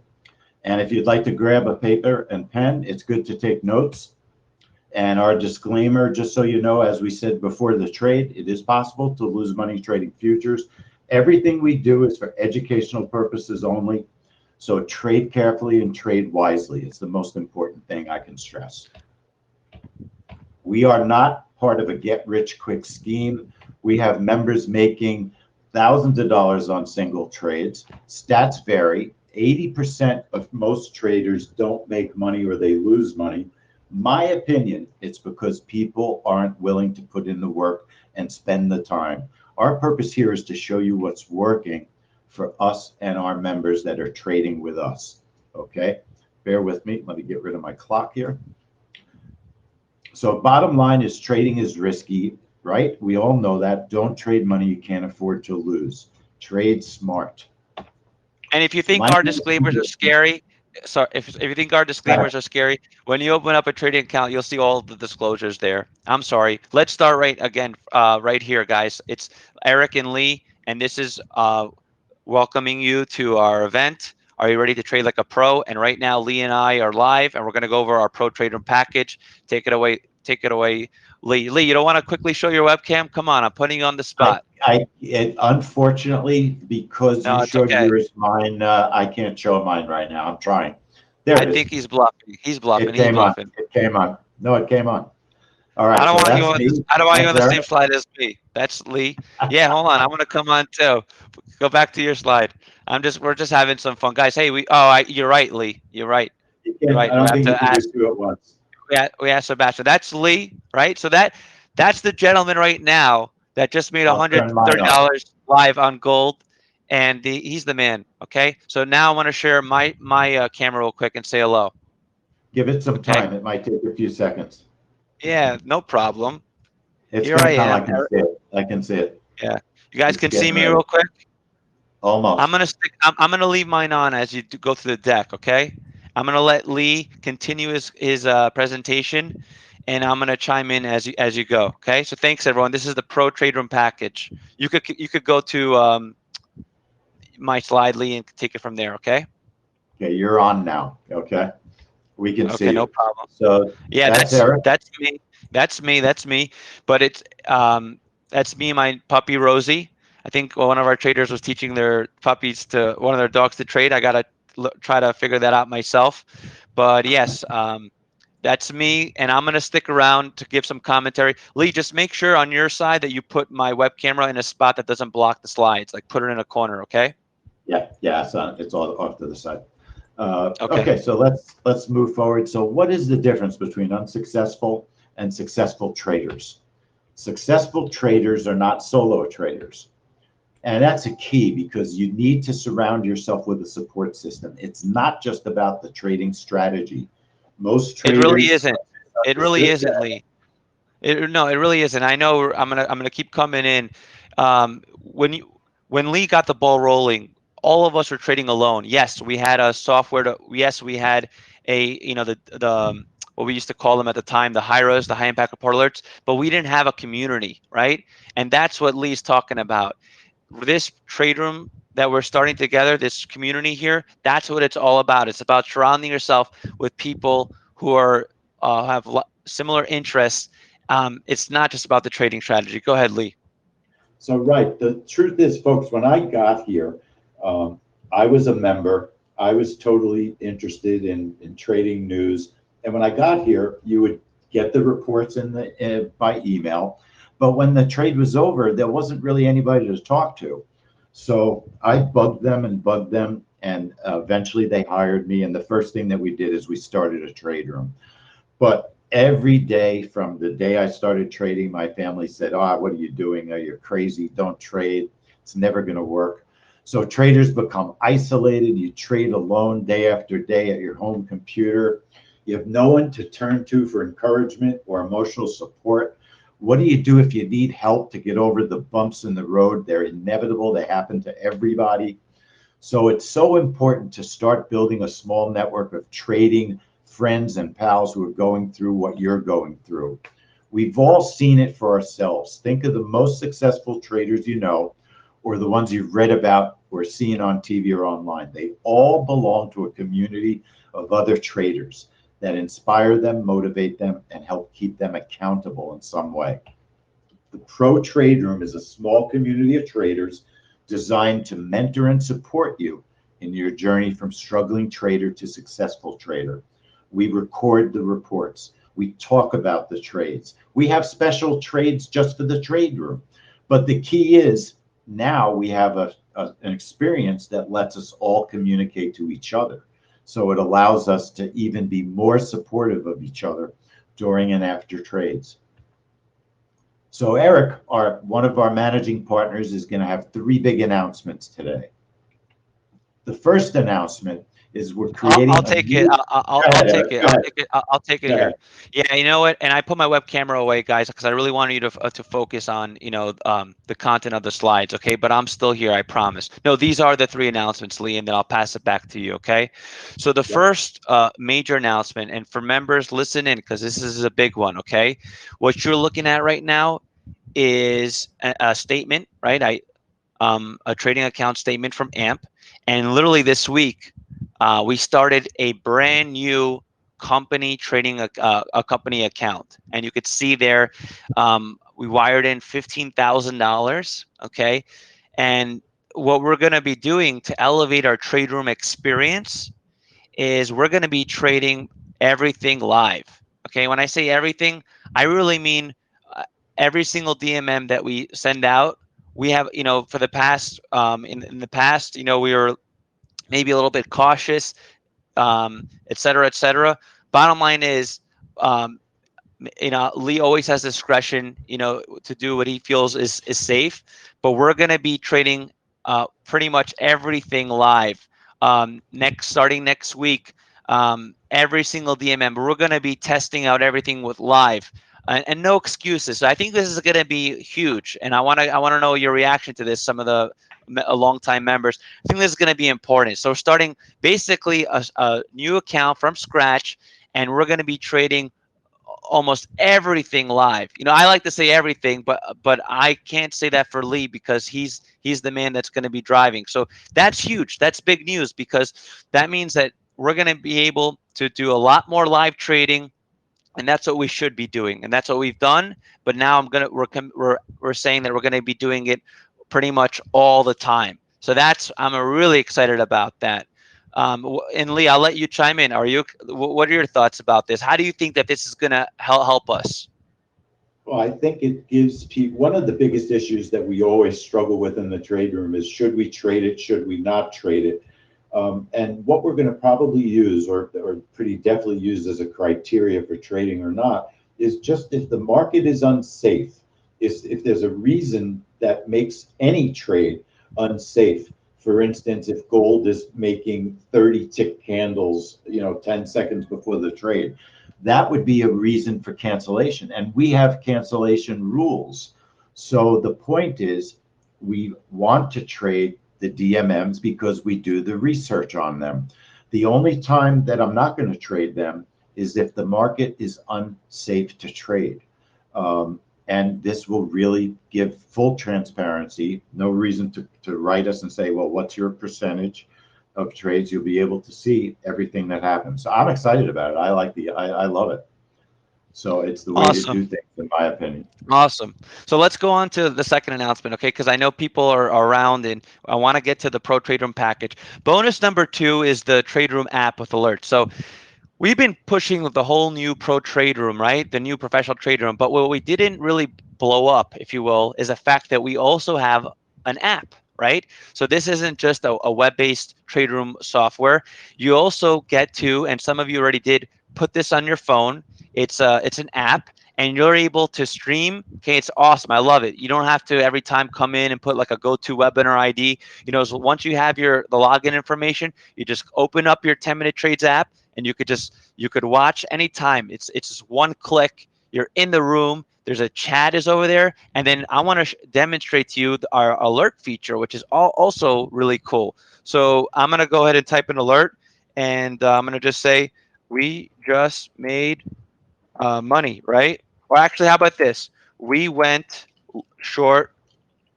Speaker 1: And if you'd like to grab a paper and pen, it's good to take notes. And our disclaimer, just so you know, as we said before the trade, it is possible to lose money trading futures. Everything we do is for educational purposes only. So trade carefully and trade wisely. It's the most important thing I can stress. We are not part of a get-rich-quick scheme. We have members making thousands of dollars on single trades. Stats vary. 80% of most traders don't make money or they lose money. My opinion, it's because people aren't willing to put in the work and spend the time. Our purpose here is to show you what's working for us and our members that are trading with us. Okay, bear with me. Let me get rid of my clock here. So bottom line is trading is risky, right? We all know that. Don't trade money you can't afford to lose. Trade smart.
Speaker 2: And if you think our disclaimers are scary, sorry, if you think our disclaimers are scary, when you open up a trading account, you'll see all the disclosures there. I'm sorry. Let's start right here, guys. It's Eric and Lee, and this is welcoming you to our event. Are you ready to trade like a pro? And right now, Lee and I are live, and we're going to go over our Pro Trader package. Take it away, Lee. Lee, you don't want to quickly show your webcam? Come on, I'm putting you on the spot.
Speaker 1: Unfortunately, because
Speaker 2: No,
Speaker 1: you
Speaker 2: it's
Speaker 1: showed
Speaker 2: okay.
Speaker 1: yours, mine, I can't show mine right now. I'm trying. There it
Speaker 2: I
Speaker 1: is.
Speaker 2: think he's bluffing. He's bluffing.
Speaker 1: It
Speaker 2: He's
Speaker 1: came on.
Speaker 2: bluffing.
Speaker 1: It came on. No, it came on. All right.
Speaker 2: I don't
Speaker 1: So
Speaker 2: want you
Speaker 1: that's
Speaker 2: on.
Speaker 1: me.
Speaker 2: I don't want you
Speaker 1: That's
Speaker 2: on the same
Speaker 1: Eric.
Speaker 2: slide as me. That's Lee. Yeah, hold on. I want to come on too. Go back to your slide. We're just having some fun, guys. Hey, you're right, Lee. You're right. You're
Speaker 1: I
Speaker 2: right. We
Speaker 1: don't
Speaker 2: have
Speaker 1: think you
Speaker 2: to
Speaker 1: can do
Speaker 2: ask.
Speaker 1: two at once.
Speaker 2: We asked Sebastian. That's Lee, right? So that's the gentleman right now that just made
Speaker 1: I'll turn mine off.
Speaker 2: $130 live on gold, and he's the man. Okay. So now I want to share my camera real quick and say hello.
Speaker 1: Give it some
Speaker 2: Okay.
Speaker 1: time. It might take a few seconds.
Speaker 2: Yeah, no problem.
Speaker 1: It's
Speaker 2: Here
Speaker 1: going
Speaker 2: I
Speaker 1: to come. I
Speaker 2: am.
Speaker 1: can see it. I can see it.
Speaker 2: Yeah. You guys
Speaker 1: It's
Speaker 2: can see
Speaker 1: getting
Speaker 2: me
Speaker 1: ready.
Speaker 2: real quick.
Speaker 1: Almost.
Speaker 2: I'm gonna leave mine on as you go through the deck. Okay. I'm gonna let Lee continue his presentation, and I'm gonna chime in as you go. Okay. So thanks everyone. This is the Pro Trade Room package. You could go to my slide, Lee, and take it from there. Okay.
Speaker 1: Okay, you're on now. Okay. We can see
Speaker 2: Okay. No
Speaker 1: you.
Speaker 2: problem.
Speaker 1: So
Speaker 2: Yeah,
Speaker 1: that's Eric.
Speaker 2: that's me. That's me. But that's me and my puppy Rosie. I think one of our traders was teaching their puppies to one of their dogs to trade. I gotta try to figure that out myself. But yes, that's me, and I'm gonna stick around to give some commentary. Lee, just make sure on your side that you put my web camera in a spot that doesn't block the slides. Like put it in a corner, okay?
Speaker 1: Yeah. It's all off to the side.
Speaker 2: Okay.
Speaker 1: Okay, so let's move forward. So what is the difference between unsuccessful and successful traders? Successful traders are not solo traders. And that's a key because you need to surround yourself with a support system. It's not just about the trading strategy. Most
Speaker 2: It really
Speaker 1: traders.
Speaker 2: isn't. It really isn't, Lee. No, it really isn't. I know I'm gonna keep coming in. When Lee got the ball rolling, all of us were trading alone. Yes, we had a software yes, we had the what we used to call them at the time, the HIRAs, the high impact report alerts, but we didn't have a community, right? And that's what Lee's talking about. This trade room that we're starting together, this community here, that's what it's all about. It's about surrounding yourself with people who are have similar interests. It's not just about the trading strategy. Go ahead, Lee.
Speaker 1: So, right. The truth is, folks, when I got here, I was a member. I was totally interested in trading news. And when I got here, you would get the reports by email. But when the trade was over, there wasn't really anybody to talk to. So I bugged them, and eventually they hired me. And the first thing that we did is we started a trade room. But every day from the day I started trading, my family said, "Oh, what are you doing? Oh, you're crazy. Don't trade. It's never going to work." So traders become isolated. You trade alone day after day at your home computer. You have no one to turn to for encouragement or emotional support. What do you do if you need help to get over the bumps in the road? They're inevitable. They happen to everybody. So it's so important to start building a small network of trading friends and pals who are going through what you're going through. We've all seen it for ourselves. Think of the most successful traders you know, or the ones you've read about or seen on TV or online. They all belong to a community of other traders that inspire them, motivate them, and help keep them accountable in some way. The Pro Trade Room is a small community of traders designed to mentor and support you in your journey from struggling trader to successful trader. We record the reports. We talk about the trades. We have special trades just for the trade room. But the key is now we have an experience that lets us all communicate to each other. So it allows us to even be more supportive of each other during and after trades. So Eric, one of our managing partners, is going to have 3 big announcements today. The first announcement is we're creating.
Speaker 2: I'll take it. I'll take it. I'll take it. I'll take it here. Yeah, you know what? And I put my web camera away, guys, because I really wanted you to focus on the content of the slides. Okay, but I'm still here. I promise. No, these are the 3 announcements, Lee, and then I'll pass it back to you. Okay. So the first major announcement, and for members, listen in because this is a big one. Okay, what you're looking at right now is a statement, right? A trading account statement from AMP, and literally this week. We started a brand new company trading a company account, and you could see there we wired in $15,000. Okay, and what we're going to be doing to elevate our trade room experience is we're going to be trading everything live. Okay, when I say everything, I really mean every single DMM that we send out. We have, for the past in the past, we were maybe a little bit cautious, et cetera, et cetera. Bottom line is, Lee always has discretion, to do what he feels is safe. But we're going to be trading pretty much everything live starting next week. Every single DMM, we're going to be testing out everything with live. And no excuses. So I think this is going to be huge, and I want to know your reaction to this. Some of the longtime members, I think this is going to be important. So we're starting basically a new account from scratch, and we're going to be trading almost everything live. I like to say everything, but I can't say that for Lee because he's the man that's going to be driving. So that's huge. That's big news because that means that we're going to be able to do a lot more live trading. And that's what we should be doing, and that's what we've done. But now we're saying that we're going to be doing it pretty much all the time. So I'm really excited about that. And Lee, I'll let you chime in. What are your thoughts about this? How do you think that this is going to help us?
Speaker 1: Well, I think it gives people, one of the biggest issues that we always struggle with in the trade room is, should we trade it? Should we not trade it? And what we're going to probably use, or pretty definitely use as a criteria for trading or not, is just if the market is unsafe, if there's a reason that makes any trade unsafe. For instance, if gold is making 30 tick candles, 10 seconds before the trade, that would be a reason for cancellation. And we have cancellation rules. So the point is, we want to trade the DMMs because we do the research on them. The only time that I'm not going to trade them is if the market is unsafe to trade. And this will really give full transparency. No reason to write us and say, well, what's your percentage of trades? You'll be able to see everything that happens. So I'm excited about it. I love it. So it's the way
Speaker 2: Awesome.
Speaker 1: to do things, in my opinion.
Speaker 2: Awesome. So let's go on to the second announcement, okay? Because I know people are around, and I want to get to the Pro Trade Room package. Bonus number 2 is the Trade Room app with alerts. So we've been pushing the whole new Pro Trade Room, right? The new professional trade room. But what we didn't really blow up, if you will, is the fact that we also have an app, right? So this isn't just a web-based trade room software. You also get to, and some of you already did, put this on your phone. It's an app, and you're able to stream. Okay, it's awesome. I love it. You don't have to every time come in and put like a GoToWebinar ID. So once you have the login information, you just open up your 10-minute trades app, and you could watch anytime. It's just one click. You're in the room. There's a chat is over there, and then I want to demonstrate to you our alert feature, which is also really cool. So I'm gonna go ahead and type an alert, and I'm gonna just say we just made money, right? Or actually, how about this? We went short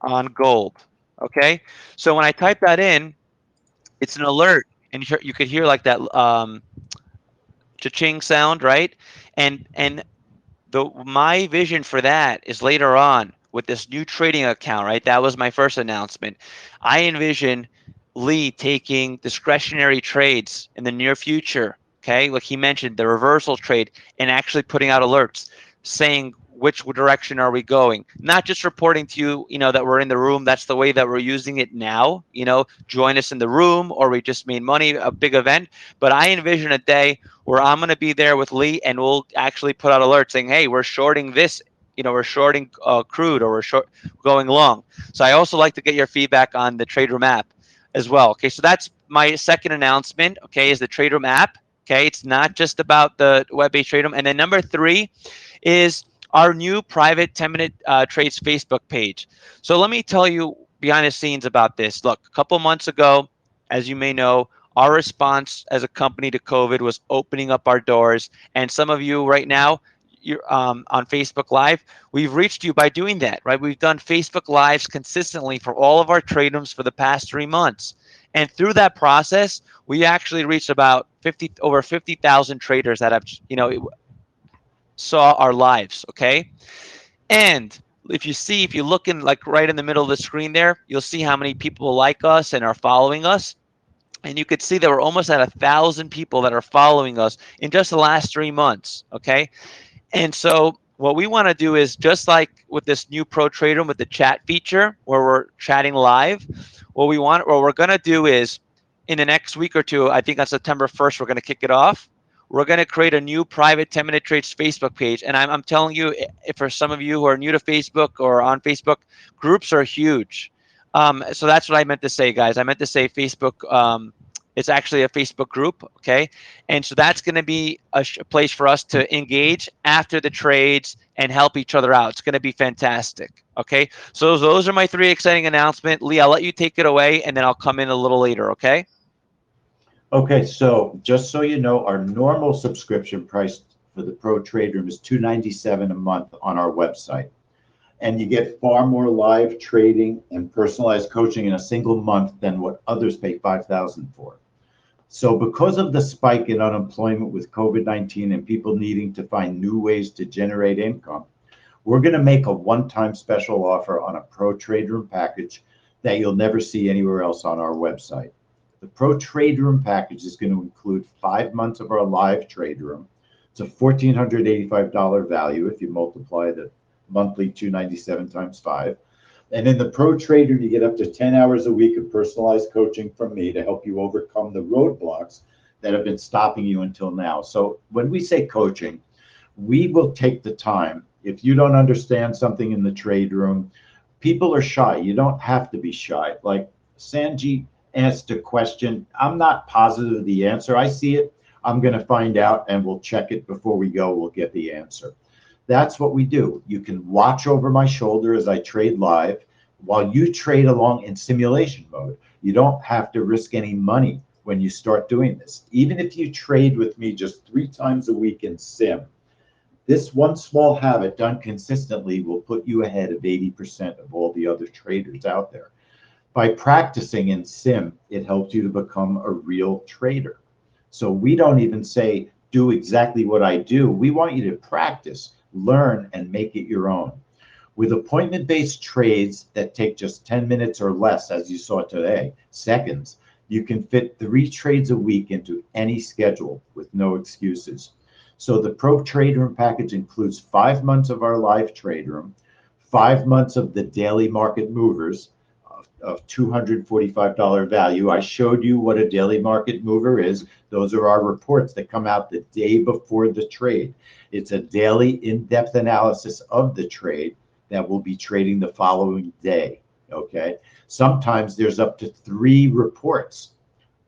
Speaker 2: on gold. Okay, so when I type that in, it's an alert, and you could hear like that cha-ching sound, right? And my vision for that is later on with this new trading account, right? That was my first announcement. I envision Lee taking discretionary trades in the near future. Okay, like he mentioned, the reversal trade, and actually putting out alerts saying which direction are we going, not just reporting to you, that we're in the room. That's the way that we're using it now. Join us in the room, or we just made money, a big event. But I envision a day where I'm going to be there with Lee, and we'll actually put out alerts saying, hey, we're shorting this, we're shorting crude, or we're going long. So I also like to get your feedback on the Trade Room app as well. Okay, so that's my second announcement, okay, is the Trade Room app. Okay, it's not just about the web-based Trade Room. And then number 3 is our new private 10-minute trades Facebook page. So let me tell you behind the scenes about this. Look, a couple months ago, as you may know, our response as a company to COVID was opening up our doors. And some of you right now, you're on Facebook Live, we've reached you by doing that, right? We've done Facebook Lives consistently for all of our trade rooms for the past 3 months. And through that process, we actually reached about over 50,000 traders that have, saw our lives, okay? And if you look in like right in the middle of the screen there, you'll see how many people like us and are following us. And you could see that we're almost at 1,000 people that are following us in just the last 3 months. Okay. And so what we want to do is, just like with this new Pro Trade Room with the chat feature where we're chatting live, what we're going to do is, in the next week or two, I think on September 1st, we're going to kick it off. We're going to create a new private 10-minute trades Facebook page. And I'm telling you, if for some of you who are new to Facebook or on Facebook, groups are huge. So that's what I meant to say, guys. I meant to say Facebook. It's actually a Facebook group, okay? And so that's going to be a place for us to engage after the trades and help each other out. It's going to be fantastic, okay? So those are my 3 exciting announcements. Lee, I'll let you take it away, and then I'll come in a little later, okay?
Speaker 1: Okay, so just so you know, our normal subscription price for the Pro Trade Room is $297 a month on our website. And you get far more live trading and personalized coaching in a single month than what others pay $5,000 for. So because of the spike in unemployment with COVID-19 and people needing to find new ways to generate income, we're going to make a one-time special offer on a Pro Trade Room package that you'll never see anywhere else on our website. The Pro Trade Room package is going to include 5 months of our live trade room. It's a $1,485 value if you multiply the monthly $297 times 5. And in the Pro Trade Room, you get up to 10 hours a week of personalized coaching from me to help you overcome the roadblocks that have been stopping you until now. So when we say coaching, we will take the time. If you don't understand something in the trade room, people are shy. You don't have to be shy. Like Sanjit asked a question. I'm not positive of the answer. I see it. I'm going to find out, and we'll check it before we go. We'll get the answer. That's what we do. You can watch over my shoulder as I trade live while you trade along in simulation mode. You don't have to risk any money when you start doing this. Even if you trade with me just 3 times a week in sim, this one small habit done consistently will put you ahead of 80% of all the other traders out there. By practicing in sim, it helps you to become a real trader. So we don't even say, do exactly what I do. We want you to practice, learn, and make it your own. With appointment-based trades that take just 10 minutes or less, as you saw today, seconds, you can fit 3 trades a week into any schedule with no excuses. So the Pro Trade Room package includes 5 months of our live trade room, 5 months of the daily market movers, of $245 value. I showed you what a daily market mover is. Those are our reports that come out the day before the trade. It's a daily in-depth analysis of the trade that will be trading the following day, okay? Sometimes there's up to 3 reports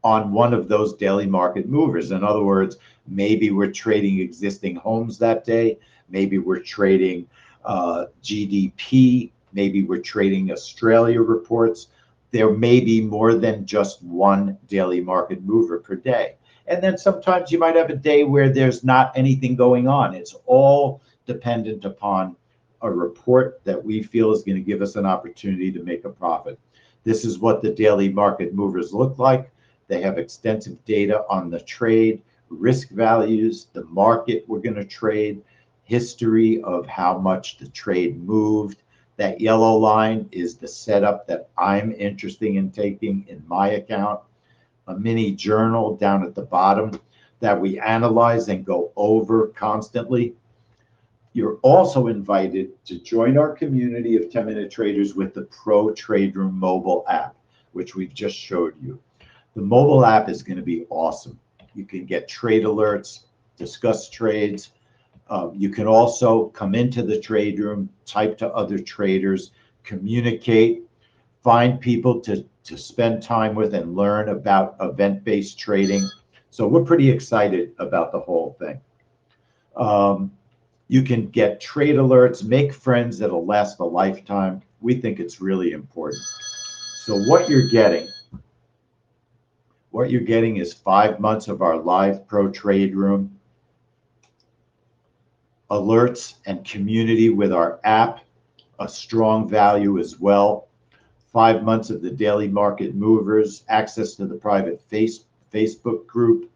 Speaker 1: on one of those daily market movers. In other words, maybe we're trading existing homes that day, maybe we're trading GDP, maybe we're trading Australia reports. There may be more than just one daily market mover per day. And then sometimes you might have a day where there's not anything going on. It's all dependent upon a report that we feel is going to give us an opportunity to make a profit. This is what the daily market movers look like. They have extensive data on the trade, risk values, the market we're going to trade, history of how much the trade moved. That yellow line is the setup that I'm interested in taking in my account. A mini journal down at the bottom that we analyze and go over constantly. You're also invited to join our community of 10-minute traders with the Pro Trade Room mobile app, which we've just showed you. The mobile app is going to be awesome. You can get trade alerts, discuss trades. You can also come into the trade room, type to other traders, communicate, find people to spend time with and learn about event-based trading. So we're pretty excited about the whole thing. You can get trade alerts, make friends that'll last a lifetime. We think it's really important. So what you're getting is 5 months of our live Pro Trade Room, alerts and community with our app, a strong value as well. 5 months of the daily market movers, access to the private Facebook group.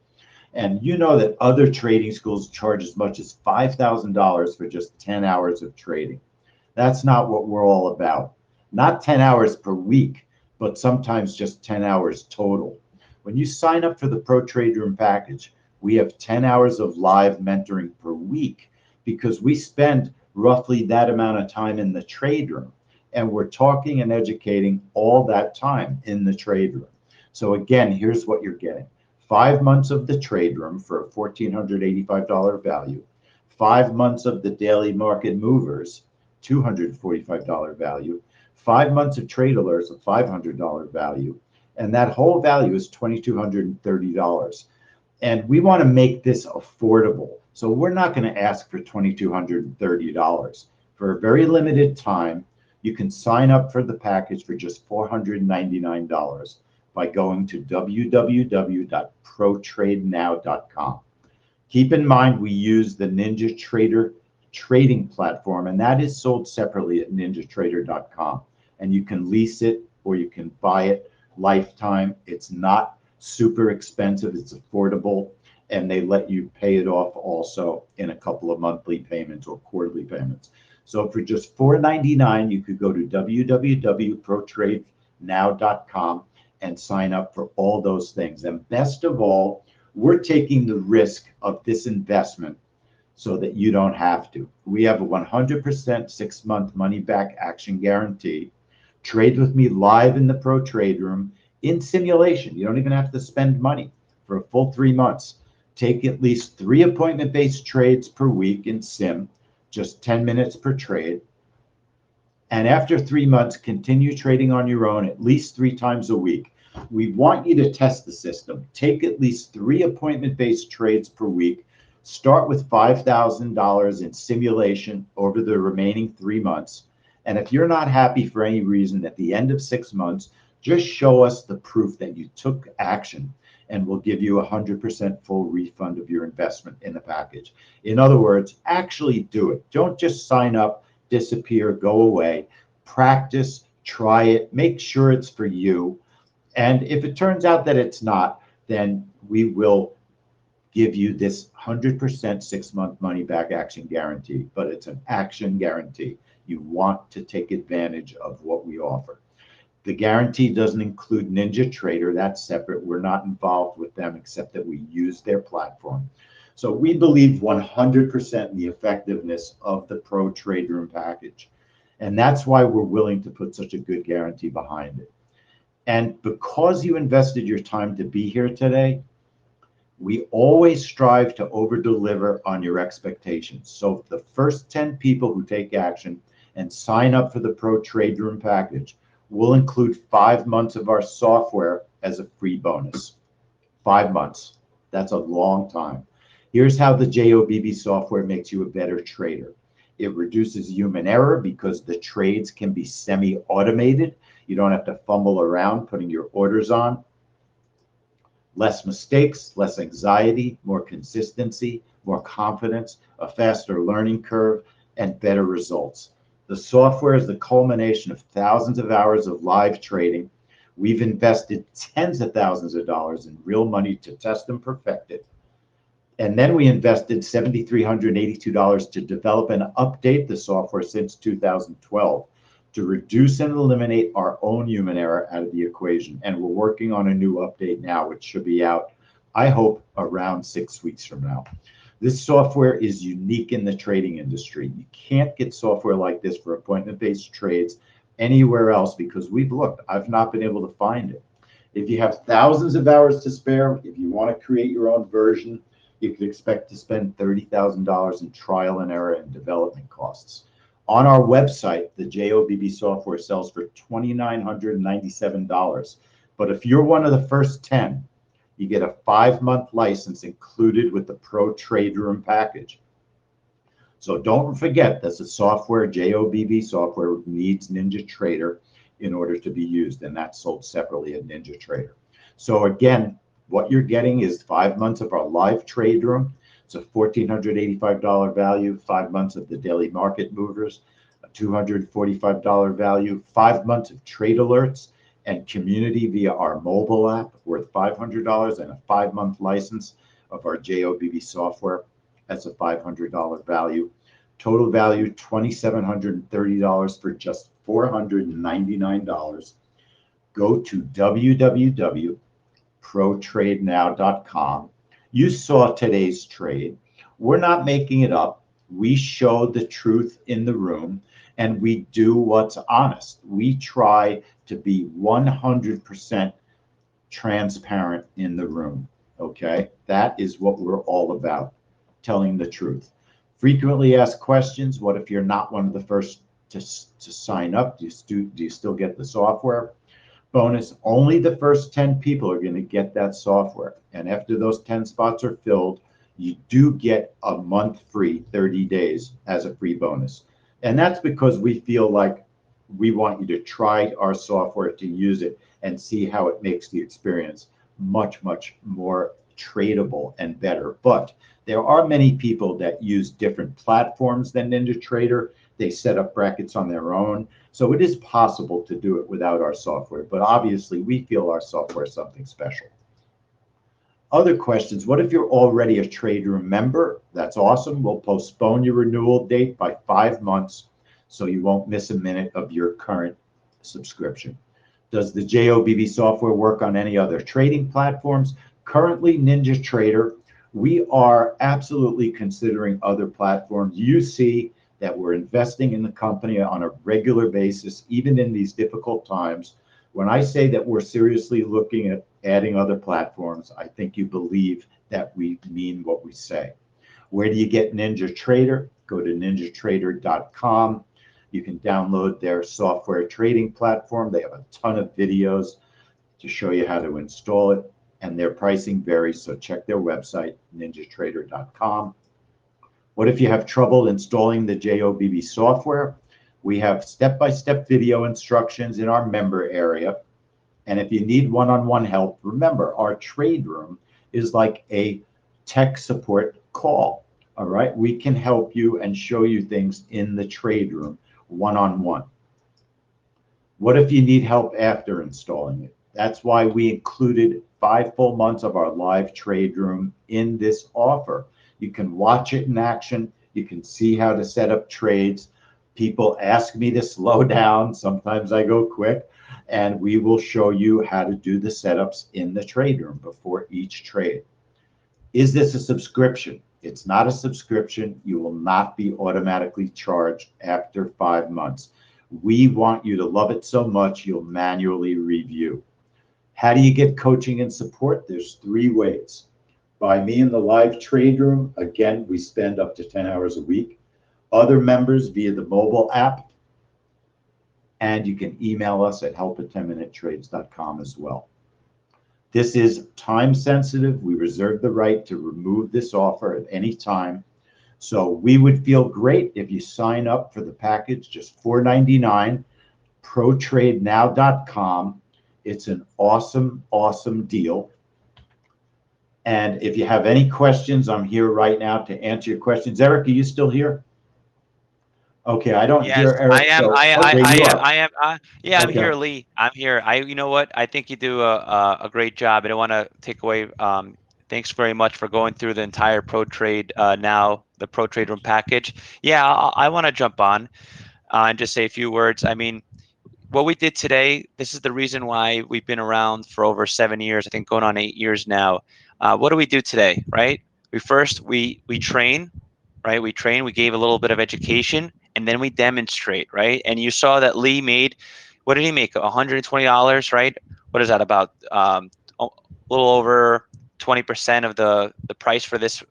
Speaker 1: And you know that other trading schools charge as much as $5,000 for just 10 hours of trading. That's not what we're all about. Not 10 hours per week, but sometimes just 10 hours total. When you sign up for the Pro Trade Room package, we have 10 hours of live mentoring per week because we spend roughly that amount of time in the trade room. And we're talking and educating all that time in the trade room. So again, here's what you're getting. 5 months of the trade room for a $1,485 value. 5 months of the daily market movers, $245 value. 5 months of trade alerts, a $500 value. And that whole value is $2,230. And we want to make this affordable. So we're not going to ask for $2,230. For a very limited time, you can sign up for the package for just $499 by going to www.protradenow.com. Keep in mind, we use the NinjaTrader trading platform, and that is sold separately at ninjatrader.com. And you can lease it or you can buy it lifetime. It's not super expensive, it's affordable, and they let you pay it off also in a couple of monthly payments or quarterly payments. So for just $499, you could go to www.protradenow.com and sign up for all those things. And best of all, we're taking the risk of this investment so that you don't have to. We have a 100% 6-month money-back action guarantee. Trade with me live in the Pro Trade Room in simulation. You don't even have to spend money for a full 3 months. Take at least 3 appointment-based trades per week in sim, just 10 minutes per trade. And after 3 months, continue trading on your own at least 3 times a week. We want you to test the system. Take at least 3 appointment-based trades per week. Start with $5,000 in simulation over the remaining 3 months. And if you're not happy for any reason at the end of 6 months, just show us the proof that you took action, and we'll give you 100% full refund of your investment in the package. In other words, actually do it. Don't just sign up, disappear, go away. Practice, try it, make sure it's for you. And if it turns out that it's not, then we will give you this 100% 6-month money-back action guarantee. But it's an action guarantee. You want to take advantage of what we offer. The guarantee doesn't include NinjaTrader. That's separate. We're not involved with them except that we use their platform. So we believe 100% in the effectiveness of the Pro Trade Room package. And that's why we're willing to put such a good guarantee behind it. And because you invested your time to be here today, we always strive to over-deliver on your expectations. So the first 10 people who take action and sign up for the Pro Trade Room package will include 5 months of our software as a free bonus. 5 months. That's a long time. Here's how the JOBB software makes you a better trader. It reduces human error because the trades can be semi-automated. You don't have to fumble around putting your orders on. Less mistakes, less anxiety, more consistency, more confidence, a faster learning curve, and better results. The software is the culmination of thousands of hours of live trading. We've invested tens of thousands of dollars in real money to test and perfect it. And then we invested $7,382 to develop and update the software since 2012 to reduce and eliminate our own human error out of the equation. And we're working on a new update now, which should be out, I hope, around 6 weeks from now. This software is unique in the trading industry. You can't get software like this for appointment-based trades anywhere else because we've looked. I've not been able to find it. If you have thousands of hours to spare, if you want to create your own version, you could expect to spend $30,000 in trial and error and development costs. On our website, the JOBB software sells for $2,997. But if you're one of the first 10, you get a 5-month license included with the Pro Trade Room package. So don't forget that the software, JOBB software, needs NinjaTrader in order to be used, and that's sold separately at NinjaTrader. So again, what you're getting is 5 months of our live trade room. It's a $1,485 value, 5 months of the daily market movers, a $245 value, 5 months of trade alerts and community via our mobile app worth $500, and a 5-month license of our JOBB software. That's a $500 value. Total value $2,730 for just $499. Go to www.protradenow.com. You saw today's trade. We're not making it up. We show the truth in the room, and we do what's honest. We try to be 100% transparent in the room, okay? That is what we're all about, telling the truth. Frequently asked questions: what if you're not one of the first to sign up? Do you still get the software? Bonus: only the first 10 people are going to get that software. And after those 10 spots are filled, you do get a month free, 30 days as a free bonus. And that's because we feel like we want you to try our software, to use it and see how it makes the experience much, much more tradable and better. But there are many people that use different platforms than NinjaTrader. They set up brackets on their own. So it is possible to do it without our software, but obviously we feel our software is something special. Other questions: what if you're already a Trade Room member? That's awesome. We'll postpone your renewal date by 5 months so you won't miss a minute of your current subscription. Does the JOBB software work on any other trading platforms? Currently, NinjaTrader. We are absolutely considering other platforms. You see that we're investing in the company on a regular basis, even in these difficult times. When I say that we're seriously looking at adding other platforms, I think you believe that we mean what we say. Where do you get NinjaTrader? Go to ninjatrader.com. You can download their software trading platform. They have a ton of videos to show you how to install it, and their pricing varies, so check their website, ninjatrader.com. What if you have trouble installing the JOBB software? We have step-by-step video instructions in our member area. And if you need one-on-one help, remember, our trade room is like a tech support call. All right, we can help you and show you things in the trade room one-on-one. What if you need help after installing it? That's why we included 5 full months of our live trade room in this offer. You can watch it in action. You can see how to set up trades. People ask me to slow down. Sometimes I go quick, and we will show you how to do the setups in the trade room before each trade. Is this a subscription? It's not a subscription. You will not be automatically charged after 5 months. We want you to love it so much you'll manually review. How do you get coaching and support? There's 3 ways. By me in the live trade room, again, we spend up to 10 hours a week. Other members via the mobile app, and you can email us at help@10minutetrades.com as well. This is time sensitive. We reserve the right to remove this offer at any time. So we would feel great if you sign up for the package, just $4.99, ProTradeNow.com. It's an awesome, awesome deal. And if you have any questions, I'm here right now to answer your questions. Eric, are you still here? Okay, I don't
Speaker 2: Yes,
Speaker 1: hear
Speaker 2: I
Speaker 1: Eric.
Speaker 2: am.
Speaker 1: So,
Speaker 2: I
Speaker 1: you
Speaker 2: am.
Speaker 1: are.
Speaker 2: I am. Yeah, I'm
Speaker 1: Okay.
Speaker 2: here, Lee. I'm here. You know what? I think you do a great job. I don't want to take away. Thanks very much for going through the entire Pro Trade now, the Pro Trade Room package. Yeah, I want to jump on and just say a few words. I mean, what we did today, this is the reason why we've been around for over 7 years. I think going on 8 years now. What do we do today, right? We train, right? We train. We gave a little bit of education, and then we demonstrate, right? And you saw that Lee made, what did he make? $120, right? What is that about? A little over 20% of the price for this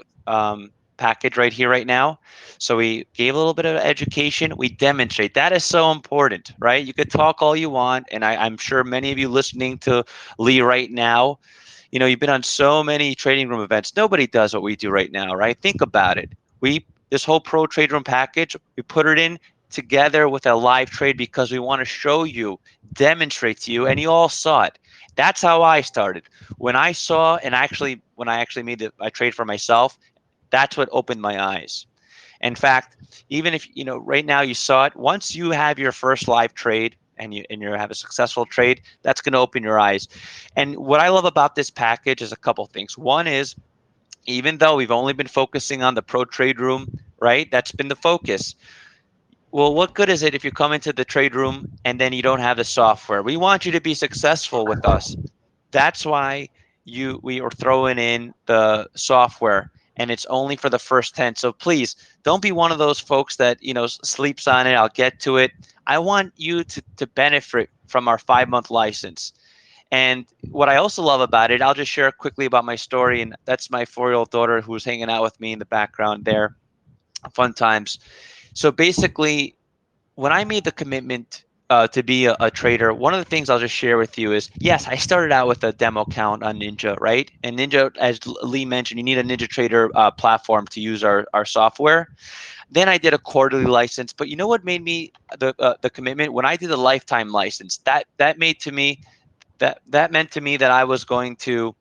Speaker 2: package right here, right now. So we gave a little bit of education. We demonstrate. That is so important, right? You could talk all you want, and I'm sure many of you listening to Lee right now, you know, you've been on so many trading room events. Nobody does what we do right now, right? Think about it. This whole Pro Trade Room package, we put it in together with a live trade because we want to show you, demonstrate to you, and you all saw it. That's how I started. When I saw, and actually, when I actually made a trade for myself, that's what opened my eyes. In fact, even if, you know, right now you saw it, once you have your first live trade and you have a successful trade, that's going to open your eyes. And what I love about this package is a couple things. One is, even though we've only been focusing on the Pro Trade Room, right? That's been the focus. Well, what good is it if you come into the trade room and then you don't have the software? We want you to be successful with us. That's why we are throwing in the software, and it's only for the first 10. So please don't be one of those folks that, you know, sleeps on it. I'll get to it. I want you to benefit from our 5-month license. And what I also love about it, I'll just share quickly about my story. And that's my 4-year-old daughter who's hanging out with me in the background there. Fun times. So basically, when I made the commitment to be a trader, one of the things I'll just share with you is, yes, I started out with a demo account on Ninja, right? And Ninja, as Lee mentioned, you need a NinjaTrader platform to use our software. Then I did a quarterly license. But you know what made me the commitment? When I did a lifetime license, that meant to me that I was going to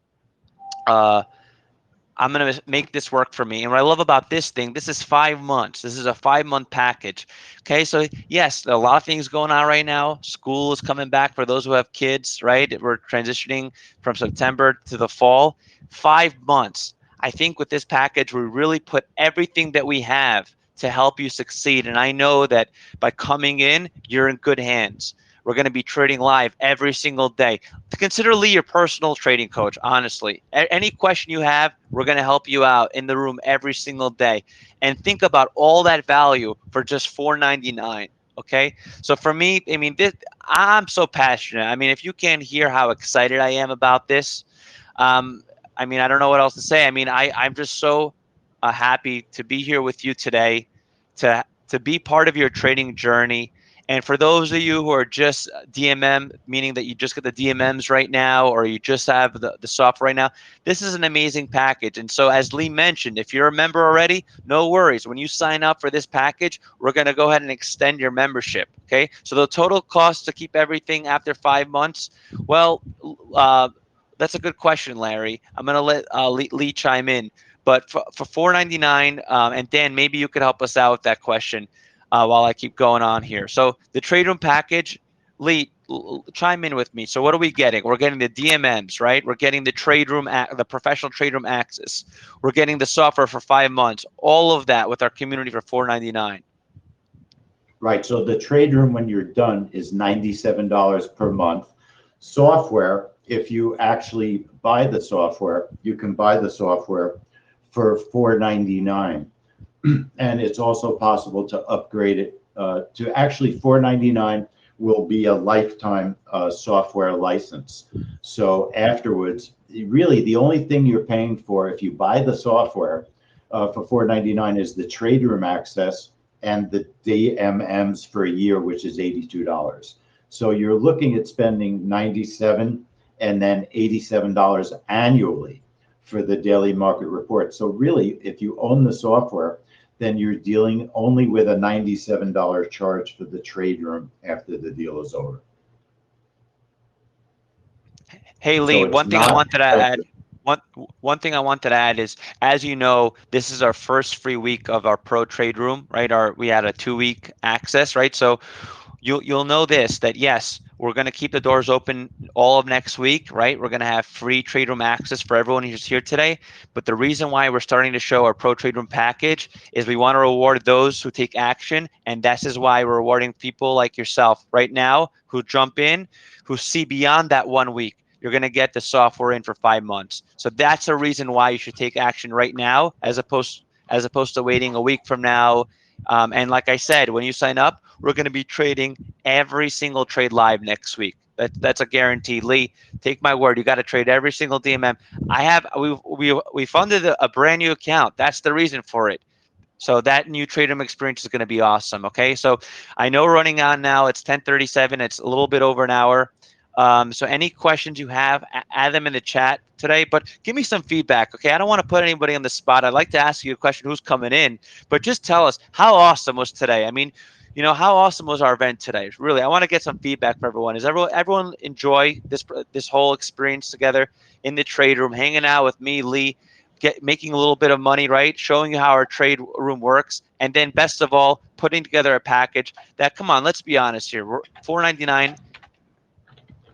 Speaker 2: I'm going to make this work for me. And what I love about this thing, this is 5 months. This is a 5-month package. Okay. So yes, there are a lot of things going on right now. School is coming back for those who have kids, right? We're transitioning from September to the fall. 5 months. I think with this package, we really put everything that we have to help you succeed. And I know that by coming in, you're in good hands. We're going to be trading live every single day. Consider Lee your personal trading coach, honestly. Any question you have, we're going to help you out in the room every single day. And think about all that value for just $4.99. Okay. So for me, I mean, I'm so passionate. I mean, if you can't hear how excited I am about this, I mean, I don't know what else to say. I mean, I'm just so happy to be here with you today, to be part of your trading journey. And for those of you who are just DMM, meaning that you just get the DMMs right now, or you just have the software right now, this is an amazing package. And so as Lee mentioned, if you're a member already, no worries. When you sign up for this package, we're going to go ahead and extend your membership. Okay. So the total cost to keep everything after 5 months, well, that's a good question, Larry. I'm going to let Lee chime in. But for $4.99, and Dan, maybe you could help us out with that question while I keep going on here. So the trade room package, Lee, chime in with me. So what are we getting? We're getting the DMMs, right? We're getting the trade room, the professional trade room access. We're getting the software for 5 months. All of that with our community for $4.99.
Speaker 1: Right. So the trade room, when you're done, is $97 per month. Software, if you actually buy the software, you can buy the software for $4.99. And it's also possible to upgrade it to actually $4.99 will be a lifetime software license. So afterwards, really the only thing you're paying for if you buy the software for $4.99 is the trade room access and the DMMs for a year, which is $82. So you're looking at spending $97 and then $87 annually for the daily market report. So really, if you own the software, then you're dealing only with a $97 charge for the trade room after the deal is over.
Speaker 2: Hey, Lee,
Speaker 1: So it's
Speaker 2: one thing I
Speaker 1: not
Speaker 2: wanted to add. One thing I wanted to add is, as you know, this is our first free week of our Pro Trade Room, right? We had a 2-week access, right? So you'll know this, that yes, we're going to keep the doors open all of next week, right? We're going to have free trade room access for everyone who's here today. But the reason why we're starting to show our Pro Trade Room package is we want to reward those who take action, and this is why we're rewarding people like yourself right now who jump in, who see beyond that 1 week. You're going to get the software in for 5 months. So that's a reason why you should take action right now, as opposed to waiting a week from now. And like I said, when you sign up, we're going to be trading every single trade live next week. That's a guarantee. Lee, take my word. You got to trade every single DMM. We funded a brand new account. That's the reason for it. So that new trade room experience is going to be awesome. Okay. So I know we're running on now. It's 10:37. It's a little bit over an hour. So any questions you have, add them in the chat today, but give me some feedback. Okay. I don't want to put anybody on the spot. I'd like to ask you a question, who's coming in, but just tell us how awesome was today. I mean, how awesome was our event today? Really, I want to get some feedback from everyone. Is everyone enjoy this whole experience together in the trade room, hanging out with me, Lee, making a little bit of money, right? Showing you how our trade room works. And then best of all, putting together a package that, come on, let's be honest here. We're $4.99.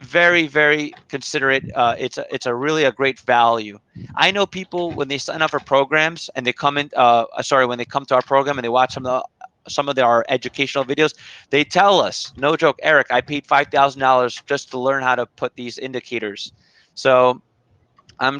Speaker 2: Very, very considerate. It's a really a great value. I know people when they sign up for programs and they come in, when they come to our program and they watch some of our educational videos, they tell us, no joke, Eric, I paid $5,000 just to learn how to put these indicators. So I'm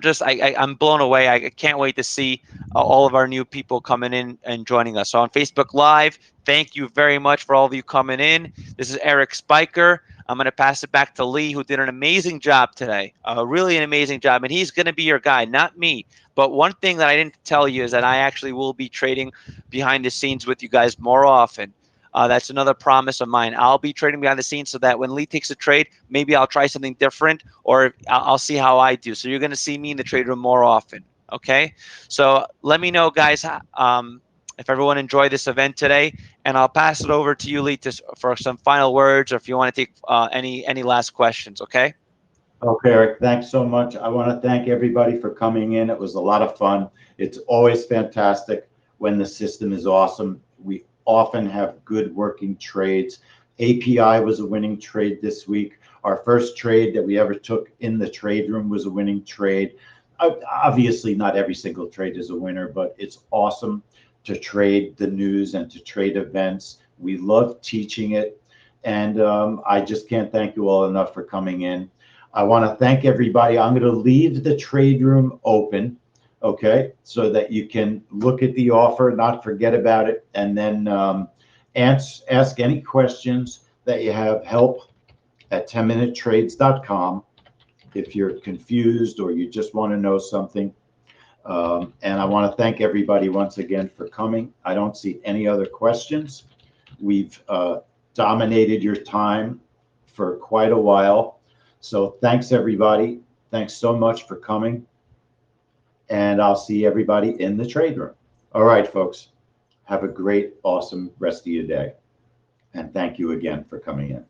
Speaker 2: blown away. I can't wait to see all of our new people coming in and joining us. So on Facebook Live, thank you very much for all of you coming in. This is Eric Spiker. I'm going to pass it back to Lee, who did an amazing job today, really an amazing job. And he's going to be your guy, not me. But one thing that I didn't tell you is that I actually will be trading behind the scenes with you guys more often. That's another promise of mine. I'll be trading behind the scenes so that when Lee takes a trade, maybe I'll try something different, or I'll see how I do. So you're going to see me in the trade room more often. Okay. So let me know, guys, if everyone enjoyed this event today, and I'll pass it over to you, Lee, for some final words, or if you want to take any last questions. Okay.
Speaker 1: Okay, Eric, thanks so much. I want to thank everybody for coming in. It was a lot of fun. It's always fantastic when the system is awesome. We often have good working trades. API was a winning trade this week. Our first trade that we ever took in the trade room was a winning trade. Obviously, not every single trade is a winner, but it's awesome to trade the news and to trade events. We love teaching it. And I just can't thank you all enough for coming in. I want to thank everybody. I'm going to leave the trade room open, okay, so that you can look at the offer, not forget about it, and then ask any questions that you have. Help at 10minutetrades.com if you're confused or you just want to know something. And I want to thank everybody once again for coming. I don't see any other questions. We've dominated your time for quite a while. So thanks, everybody. Thanks so much for coming. And I'll see everybody in the trade room. All right, folks. Have a great, awesome rest of your day. And thank you again for coming in.